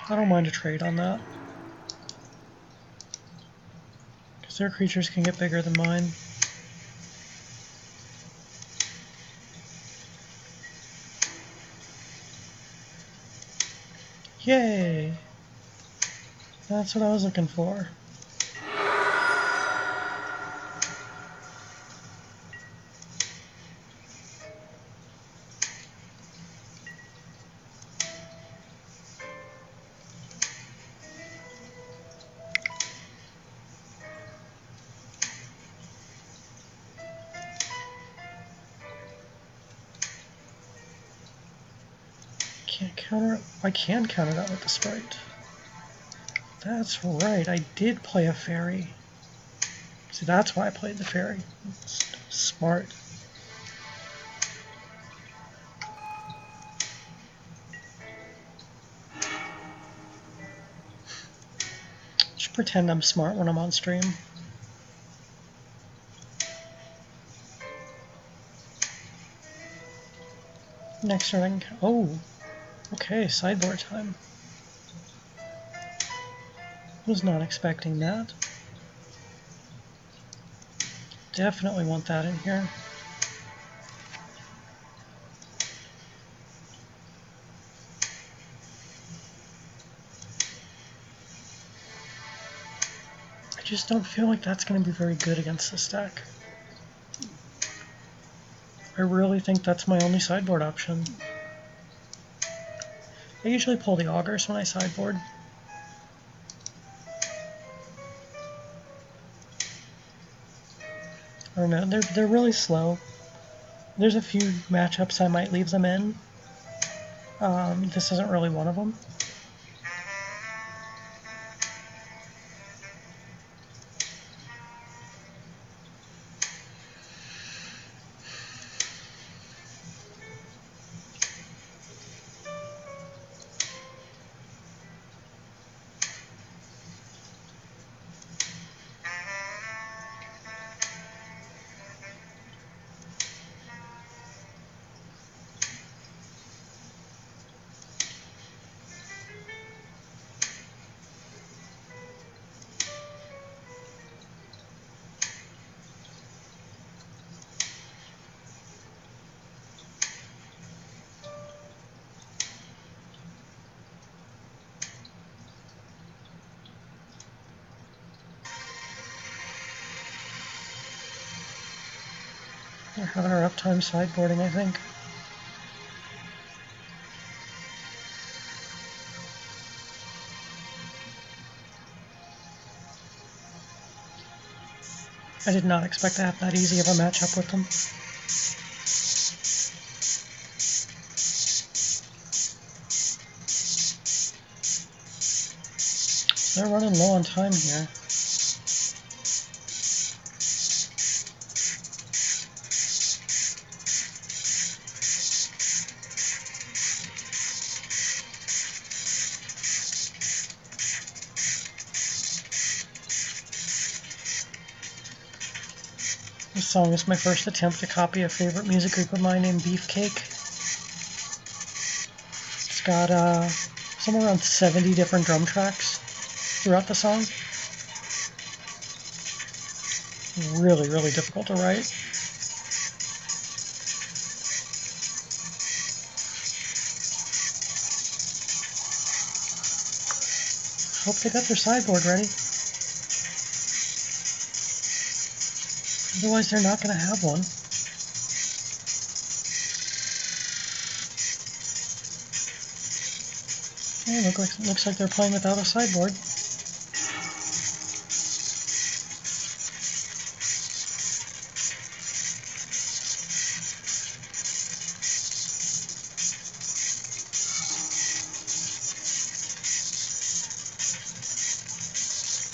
Speaker 1: I don't mind a trade on that. Because their creatures can get bigger than mine. Yay! That's what I was looking for. Can't counter it. I can counter that with the Sprite. That's right, I did play a fairy. See, that's why I played the fairy. It's smart. Just pretend I'm smart when I'm on stream. Next turn I can... Oh! Okay, sideboard time. Was not expecting that. Definitely want that in here. I just don't feel like that's going to be very good against this deck. I really think that's my only sideboard option. I usually pull the Augurs when I sideboard. I don't know, they're really slow. There's a few matchups I might leave them in. This isn't really one of them. They're having a rough time sideboarding, I think. I did not expect to have that easy of a matchup with them. They're running low on time here. This song is my first attempt to copy a favorite music group of mine named Beefcake. It's got somewhere around 70 different drum tracks throughout the song. Really, really difficult to write. Hope they got their sideboard ready. Otherwise, they're not going to have one. Okay, looks like they're playing without a sideboard.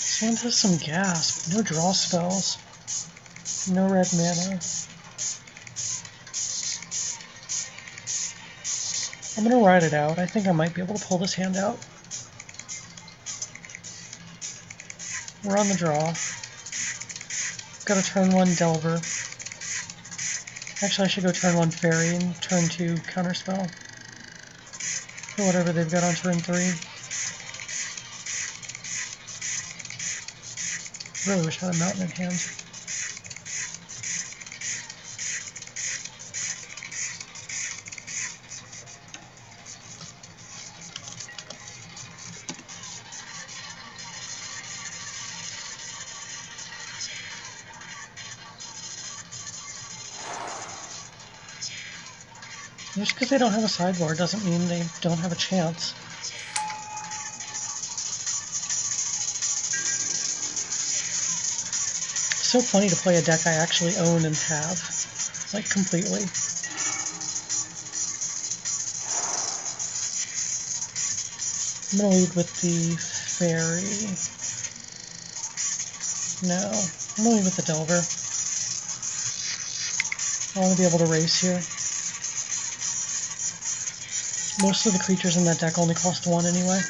Speaker 1: This one has some gas, but no draw spells. No red mana. I'm gonna ride it out. I think I might be able to pull this hand out. We're on the draw. Got a turn 1 Delver. Actually, I should go turn 1 Fairy and turn 2 Counterspell. Or whatever they've got on turn 3. Really wish I had a mountain in hand. Just because they don't have a sideboard doesn't mean they don't have a chance. It's so funny to play a deck I actually own and have, like, completely. I'm gonna lead with the Fairy. No, I'm gonna lead with the Delver. I want to be able to race here. Most of the creatures in that deck only cost 1 anyway.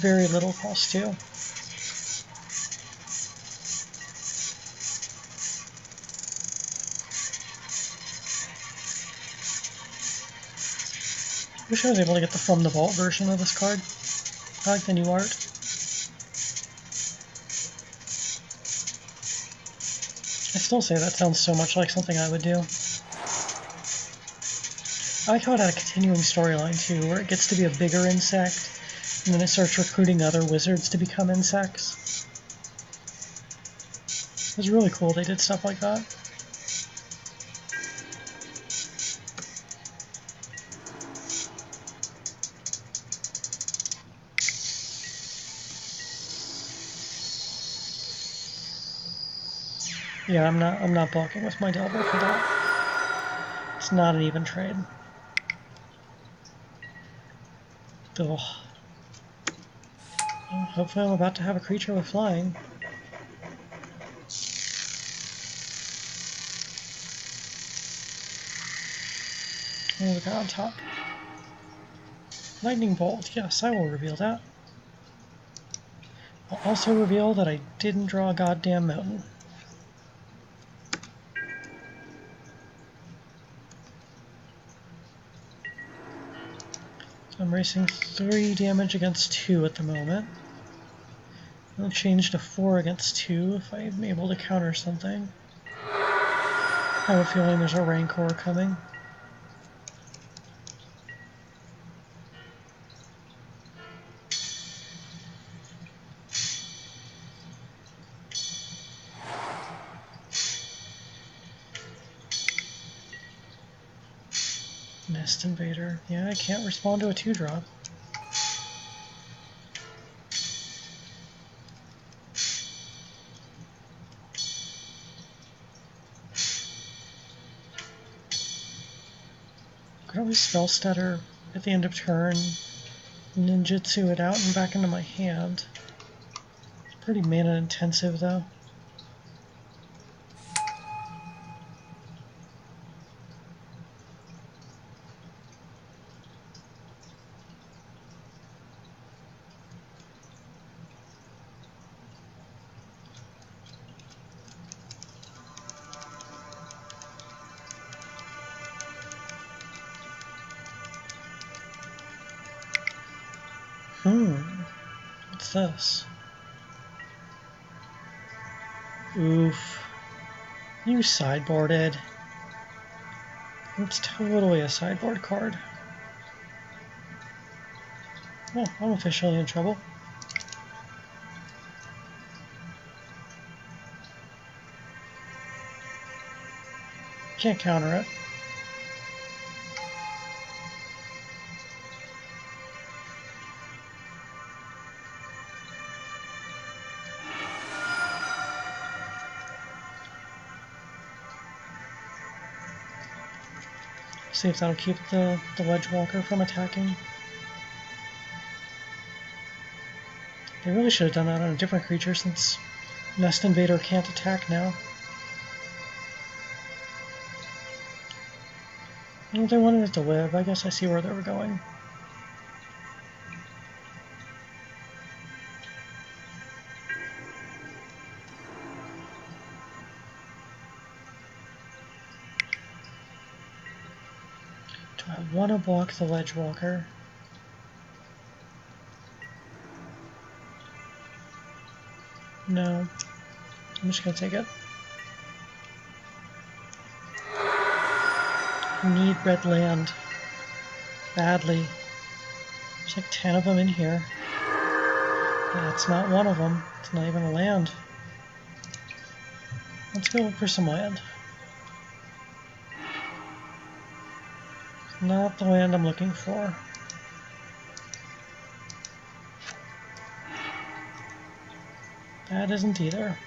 Speaker 1: Very little cost 2. Wish I was able to get the From the Vault version of this card. I like the new art. I still say that sounds so much like something I would do. I like how it had a continuing storyline too, where it gets to be a bigger insect, and then it starts recruiting other wizards to become insects. It was really cool they did stuff like that. Yeah, I'm not blocking with my Delver for that. It's not an even trade. Ugh. Well, hopefully I'm about to have a creature with flying. What do we got on top? Lightning Bolt. Yes, I will reveal that. I'll also reveal that I didn't draw a goddamn mountain. I'm racing 3 damage against 2 at the moment. I'll change to 4 against 2 if I'm able to counter something. I have a feeling there's a Rancor coming. Nest Invader. Yeah, I can't respond to a 2-drop. Could always spell stutter at the end of turn, ninjutsu it out and back into my hand. It's pretty mana intensive though. What's this? Oof. You sideboarded. It's totally a sideboard card. Well, I'm officially in trouble. Can't counter it. See if that'll keep the Ledge Walker from attacking. They really should have done that on a different creature since Nest Invader can't attack now. Well, they wanted it to live. I guess I see where they were going. Do I want to block the Ledge Walker? No. I'm just gonna take it. I need red land. Badly. There's like 10 of them in here. That's not one of them. It's not even a land. Let's go look for some land. Not the land I'm looking for. That isn't either.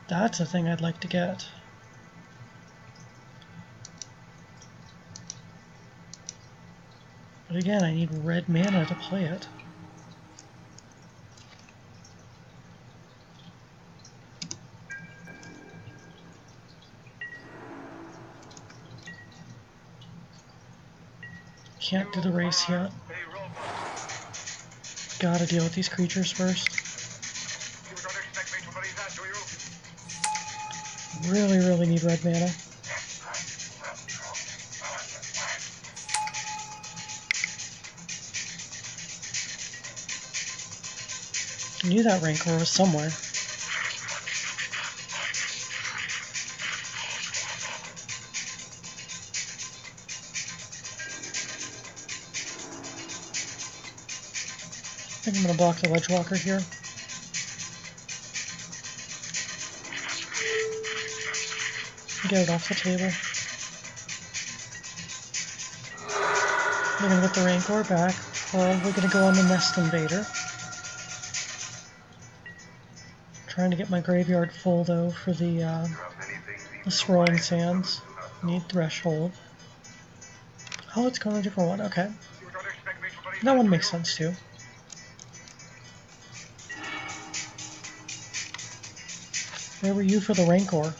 Speaker 1: That's a thing I'd like to get. But again, I need red mana to play it. Can't do the race yet. Gotta deal with these creatures first. Really need red mana. I knew that Rancor was somewhere. I think I'm going to block the Ledge Walker here. Get it off the table. We're going to get the Rancor back. Probably going to go on the Nest Invader. Trying to get my graveyard full though for the Scrolling Sands. Need Threshold. Oh, it's going to a different one. Okay. That one makes sense too. Where were you for the Rancor?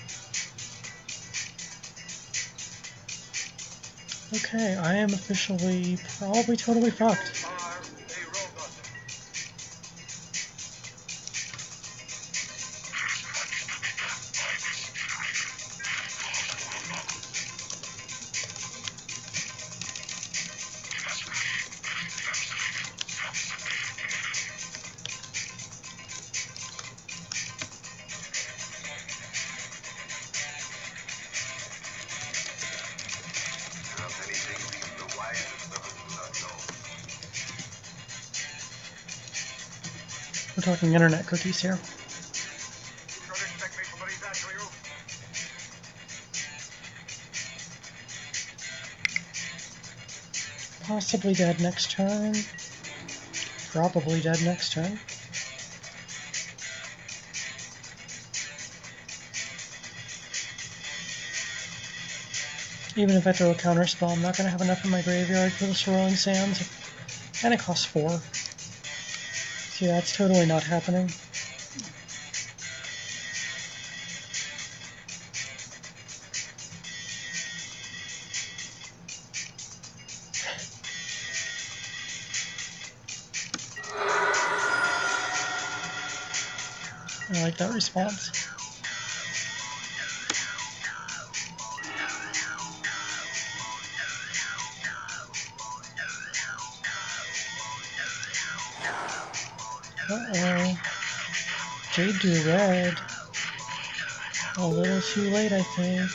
Speaker 1: Okay, I am officially probably totally fucked. We're talking internet cookies here. Possibly dead next turn. Probably dead next turn. Even if I throw a counter spell, I'm not going to have enough in my graveyard for the Swirling Sands. And it costs 4. See, that's totally not happening. I like that response. Uh-oh. Jade drew red. A little too late, I think.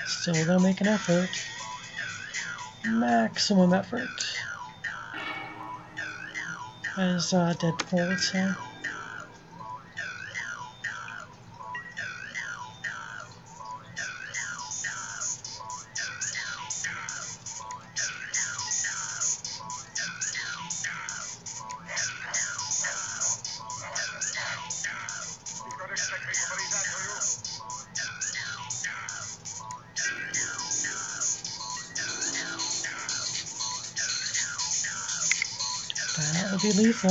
Speaker 1: Still gonna make an effort. Maximum effort. As Deadpool would say. That would be lethal.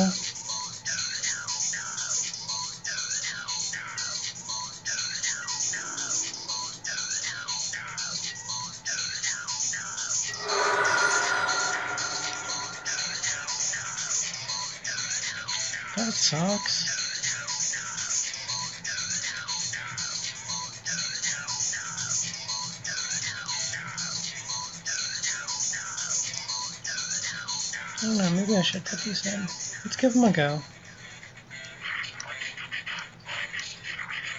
Speaker 1: That sucks. I don't know, maybe I should put these in. Let's give them a go.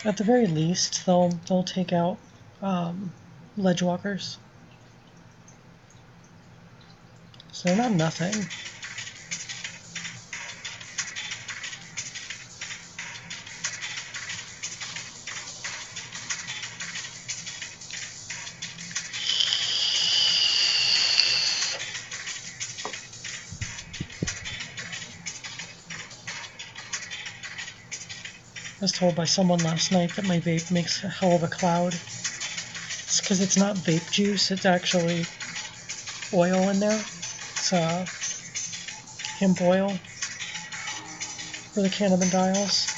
Speaker 1: At the very least, they'll take out Ledgewalkers. So they're not nothing. I was told by someone last night that my vape makes a hell of a cloud. It's because it's not vape juice, it's actually oil in there. It's hemp oil for the cannabidiols.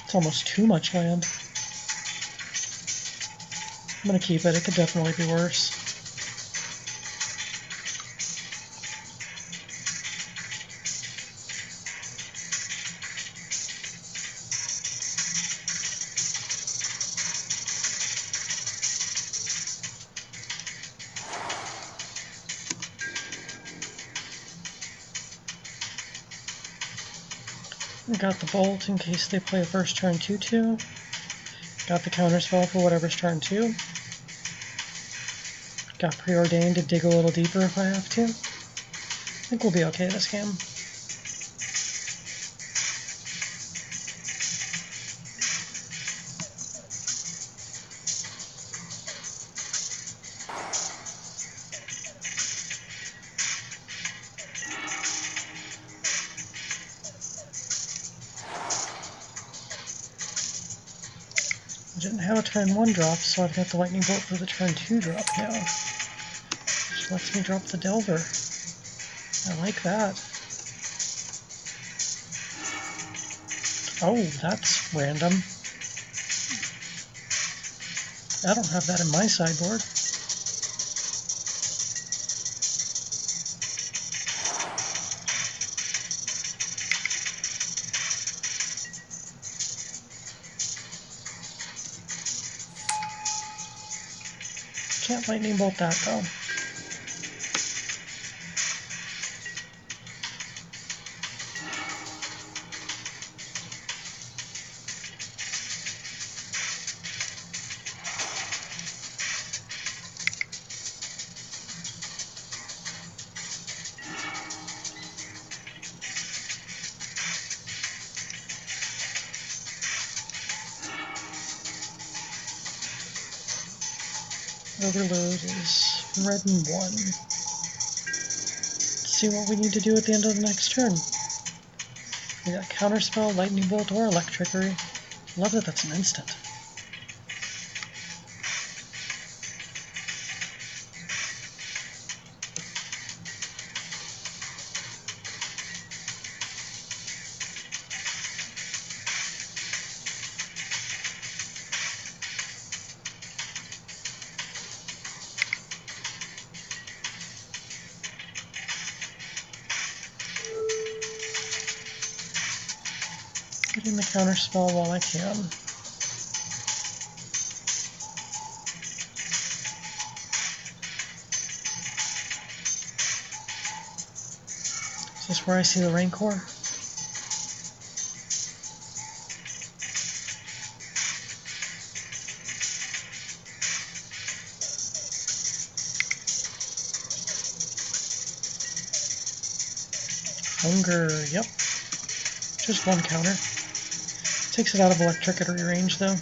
Speaker 1: It's almost too much land. I'm gonna keep it, it could definitely be worse. I got the bolt in case they play a first turn 2/2. Got the counterspell for whatever's turn 2. Got preordained to dig a little deeper if I have to. I think we'll be okay this game. I didn't have a turn 1 drop, so I've got the lightning bolt for the turn 2 drop now. Which lets me drop the Delver. I like that. Oh, that's random. I don't have that in my sideboard. Can't lightning bolt that though. Overload is red and 1. Let's see what we need to do at the end of the next turn. We got Counterspell, Lightning Bolt, or Electrickery. Love that that's an instant. Getting the Counterspell while I can. Is this where I see the Rancor? Hunger, yep. Just 1 counter. Takes it out of Electricity range, though.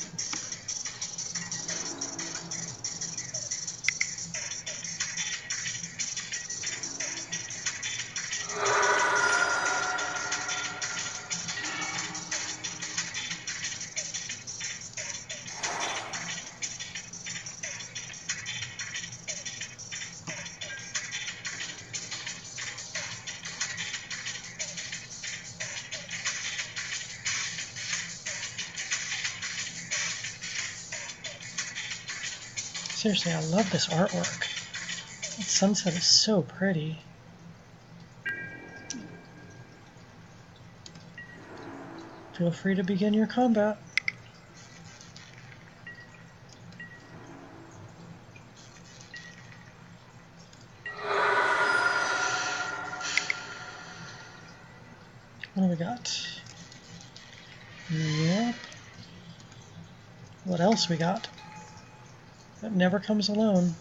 Speaker 1: Seriously, I love this artwork. That sunset is so pretty. Feel free to begin your combat. What do we got? Yep. What else we got? That never comes alone.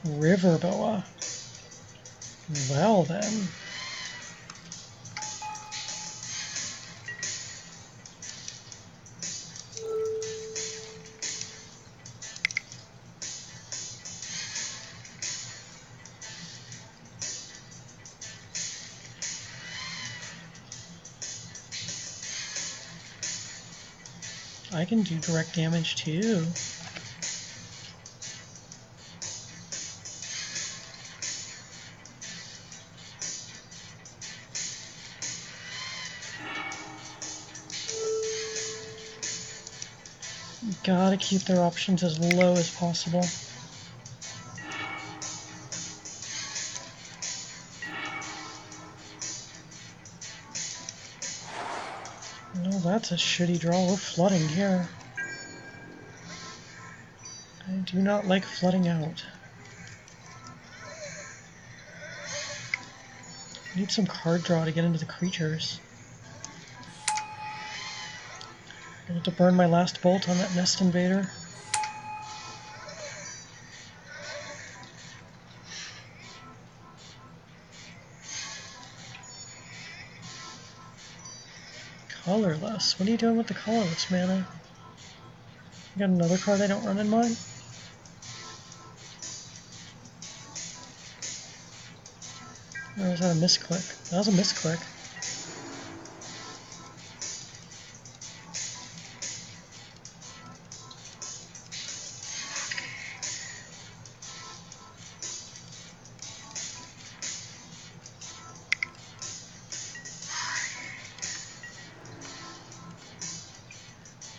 Speaker 1: River Boa. Well then. I can do direct damage too. Gotta keep their options as low as possible. No, that's a shitty draw. We're flooding here. I do not like flooding out. I need some card draw to get into the creatures. I have to burn my last bolt on that Nest Invader. Colorless. What are you doing with the colorless mana? You got another card I don't run in mine? Or was that a misclick? That was a misclick.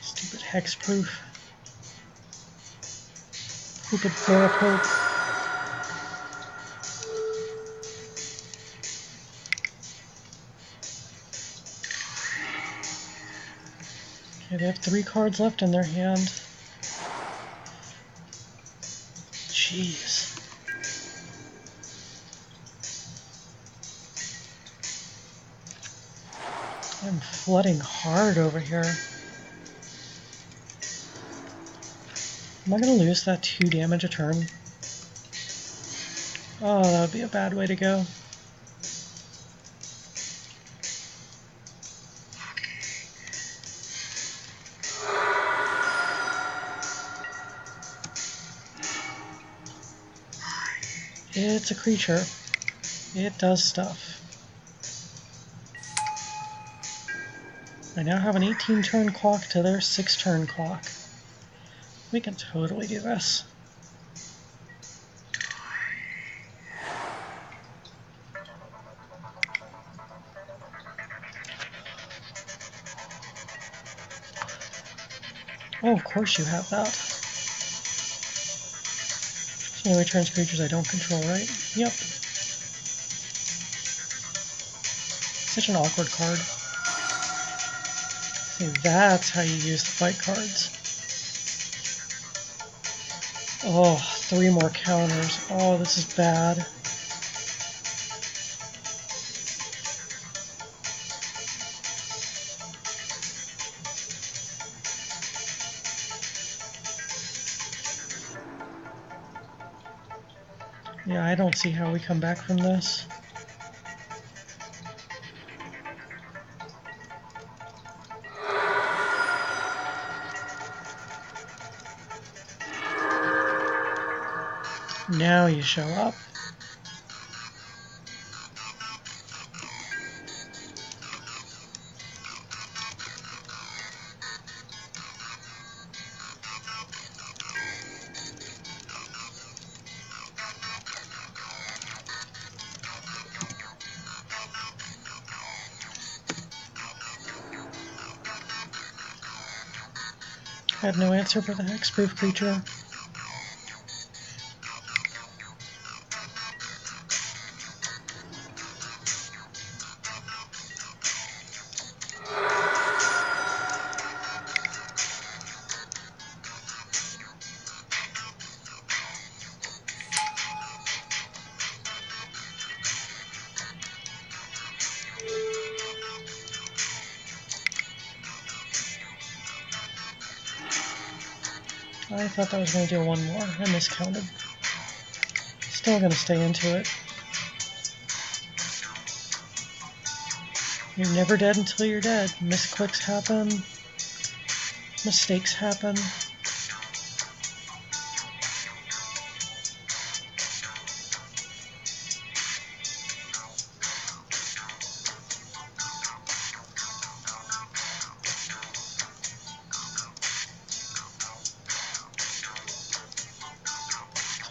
Speaker 1: Stupid hexproof. Stupid Floripope. Okay, they have 3 cards left in their hand. Jeez. I'm flooding hard over here. Am I going to lose that 2 damage a turn? Oh, that would be a bad way to go. It's a creature. It does stuff. I now have an 18 turn clock to their 6 turn clock. We can totally do this. Oh, of course you have that. So only returns creatures I don't control, right? Yep. Such an awkward card. See, that's how you use the fight cards. Oh, 3 more counters. Oh, this is bad. Yeah, I don't see how we come back from this. Now you show up. Had no answer for the hexproof creature. I thought that was going to do 1 more. I miscounted. Still going to stay into it. You're never dead until you're dead. Misclicks happen. Mistakes happen.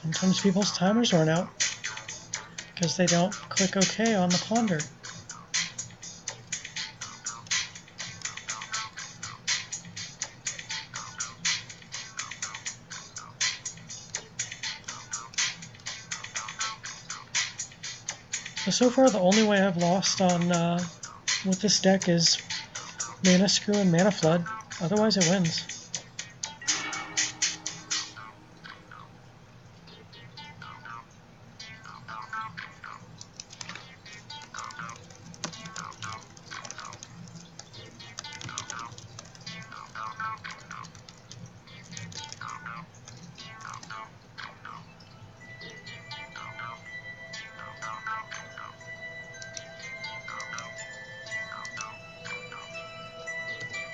Speaker 1: Sometimes people's timers run out because they don't click OK on the ponder. So far, the only way I've lost on with this deck is Mana Screw and Mana Flood. Otherwise, it wins.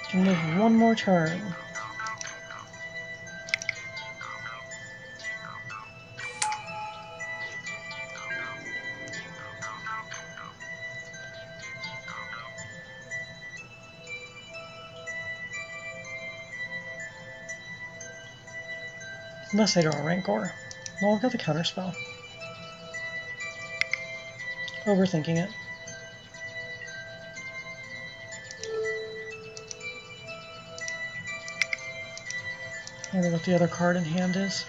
Speaker 1: Can live 1 more turn. Unless they draw a Rancor. Well, I've got the counterspell. Overthinking it. I wonder what the other card in hand is.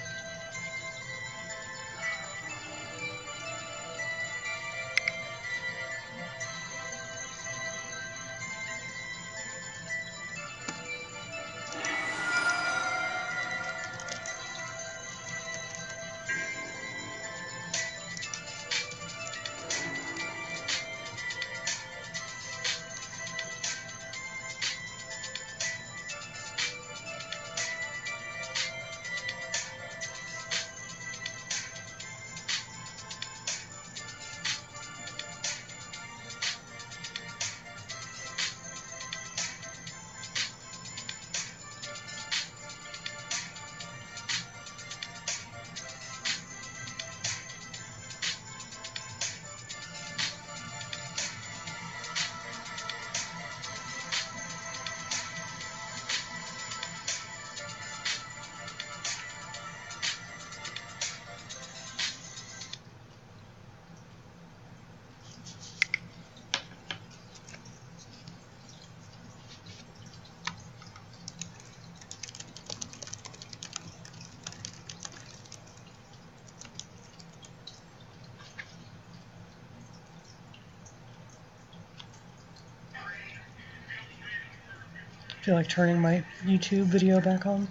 Speaker 1: feel like turning my YouTube video back on.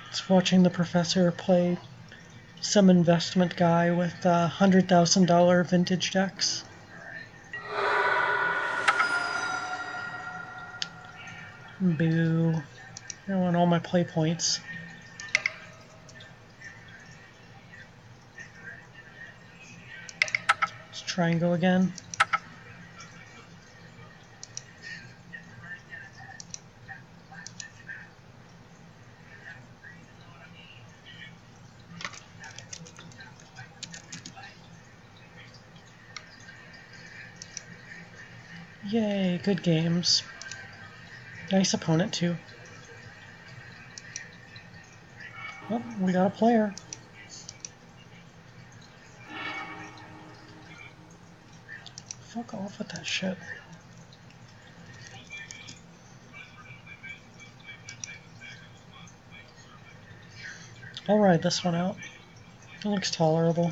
Speaker 1: It's watching the professor play some investment guy with $100,000 vintage decks. Boo. I want all my play points. Let's try and go again. Yay, good games. Nice opponent, too. Oh, we got a player. Fuck off with that shit. I'll ride this one out. It looks tolerable.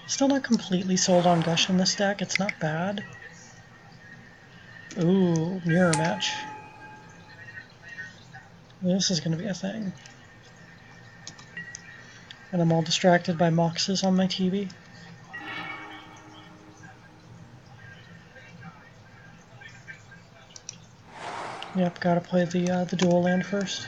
Speaker 1: Still not completely sold on Gush in this deck. It's not bad. Ooh, mirror match. This is going to be a thing. And I'm all distracted by Moxes on my TV. Yep, gotta play the dual land first.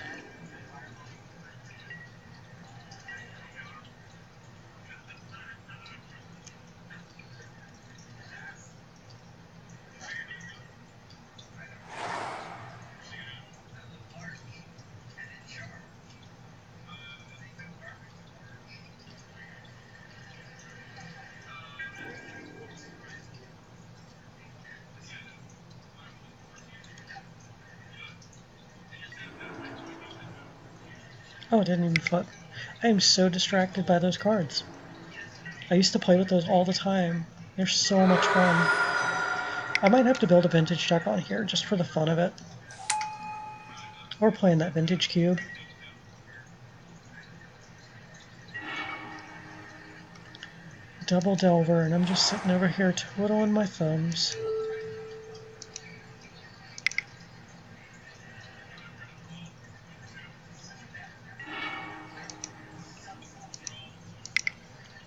Speaker 1: Oh, it didn't even flip. I am so distracted by those cards. I used to play with those all the time. They're so much fun. I might have to build a vintage deck on here just for the fun of it. Or playing that vintage cube. Double Delver, and I'm just sitting over here twiddling my thumbs.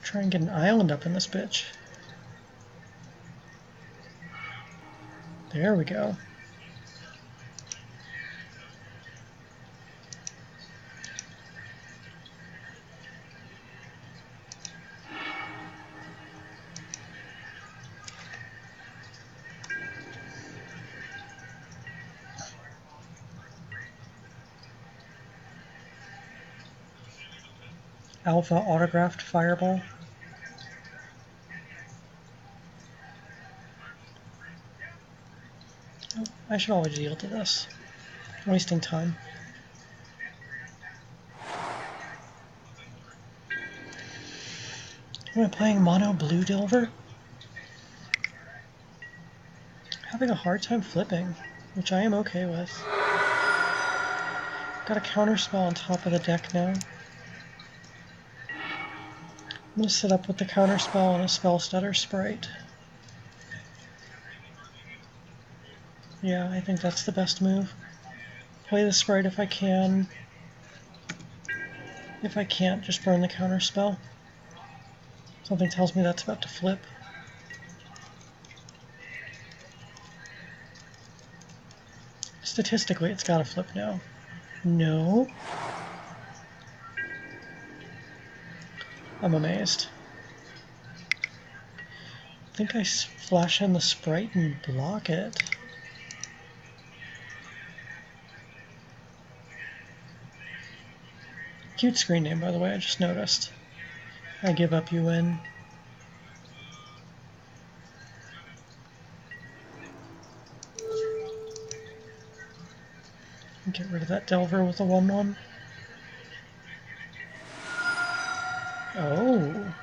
Speaker 1: Try and get an island up in this bitch. There we go. Alpha autographed Fireball. Oh, I should always yield to this. I'm wasting time. Am I playing mono blue Delver? Having a hard time flipping, which I am okay with. Got a counterspell on top of the deck now. I'm going to set up with the counterspell and a spell stutter sprite. Yeah, I think that's the best move. Play the sprite if I can. If I can't, just burn the counterspell. Something tells me that's about to flip. Statistically, it's gotta flip now. No. I'm amazed. I think I flash in the sprite and block it. Cute screen name, by the way, I just noticed. I give up, you win. Get rid of that Delver with a 1/1. Oh.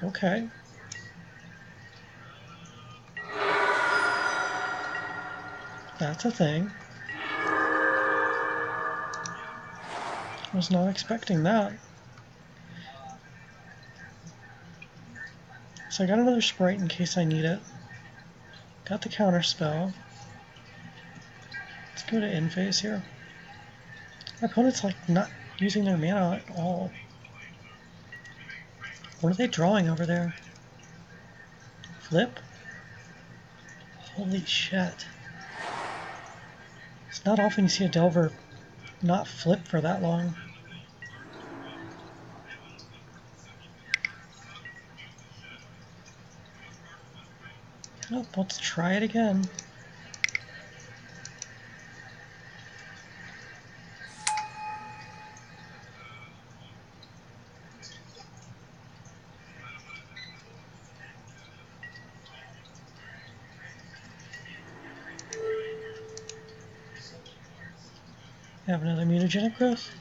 Speaker 1: Okay. That's a thing. Was not expecting that. So I got another sprite in case I need it. Got the counter spell. Let's go to in phase here. My opponent's like not using their mana at all. What are they drawing over there? Flip? Holy shit. It's not often you see a Delver not flip for that long. Oh, let's try it again. Have another mutagenic growth.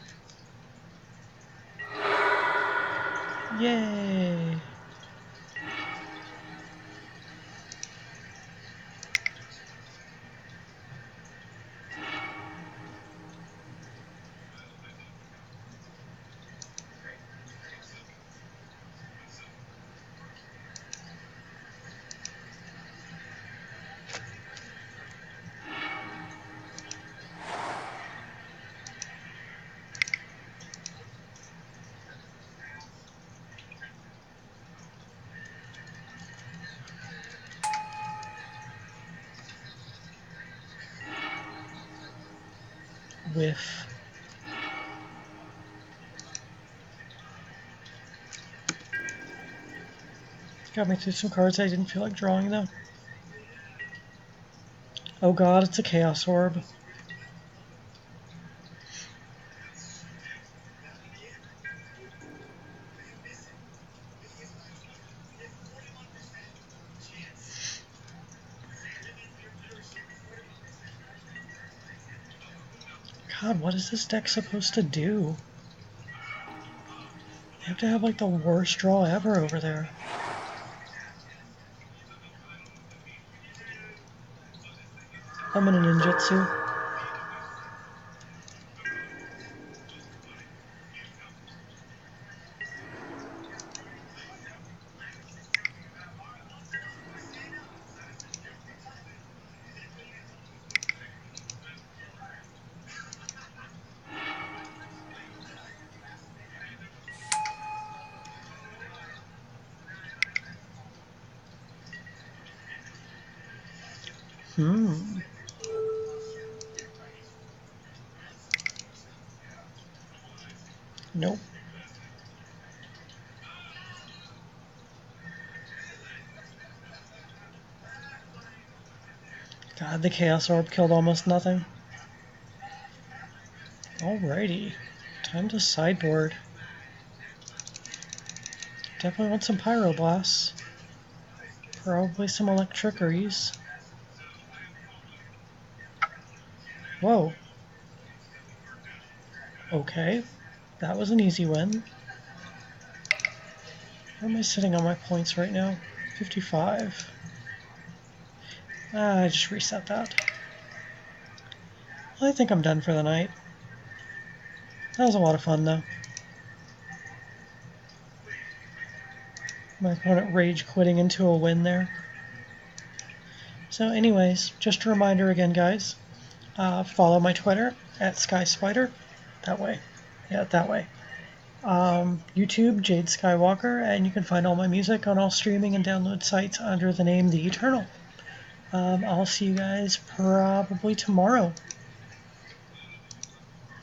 Speaker 1: Yay! Whiff. Got me through some cards I didn't feel like drawing though. Oh god, it's a Chaos Orb. God, what is this deck supposed to do? You have to have like the worst draw ever over there. I'm in a ninjutsu. Nope. God, the Chaos Orb killed almost nothing. Alrighty. Time to sideboard. Definitely want some Pyroblasts. Probably some Electrickeries. Whoa. Okay. That was an easy win. Where am I sitting on my points right now? 55. I just reset that. Well, I think I'm done for the night. That was a lot of fun, though. My opponent rage quitting into a win there. So anyways, just a reminder again, guys. Follow my Twitter at SkySpider. That way. Yeah, that way. YouTube, Jade Skywalker, and you can find all my music on all streaming and download sites under the name The Eternal. I'll see you guys probably tomorrow.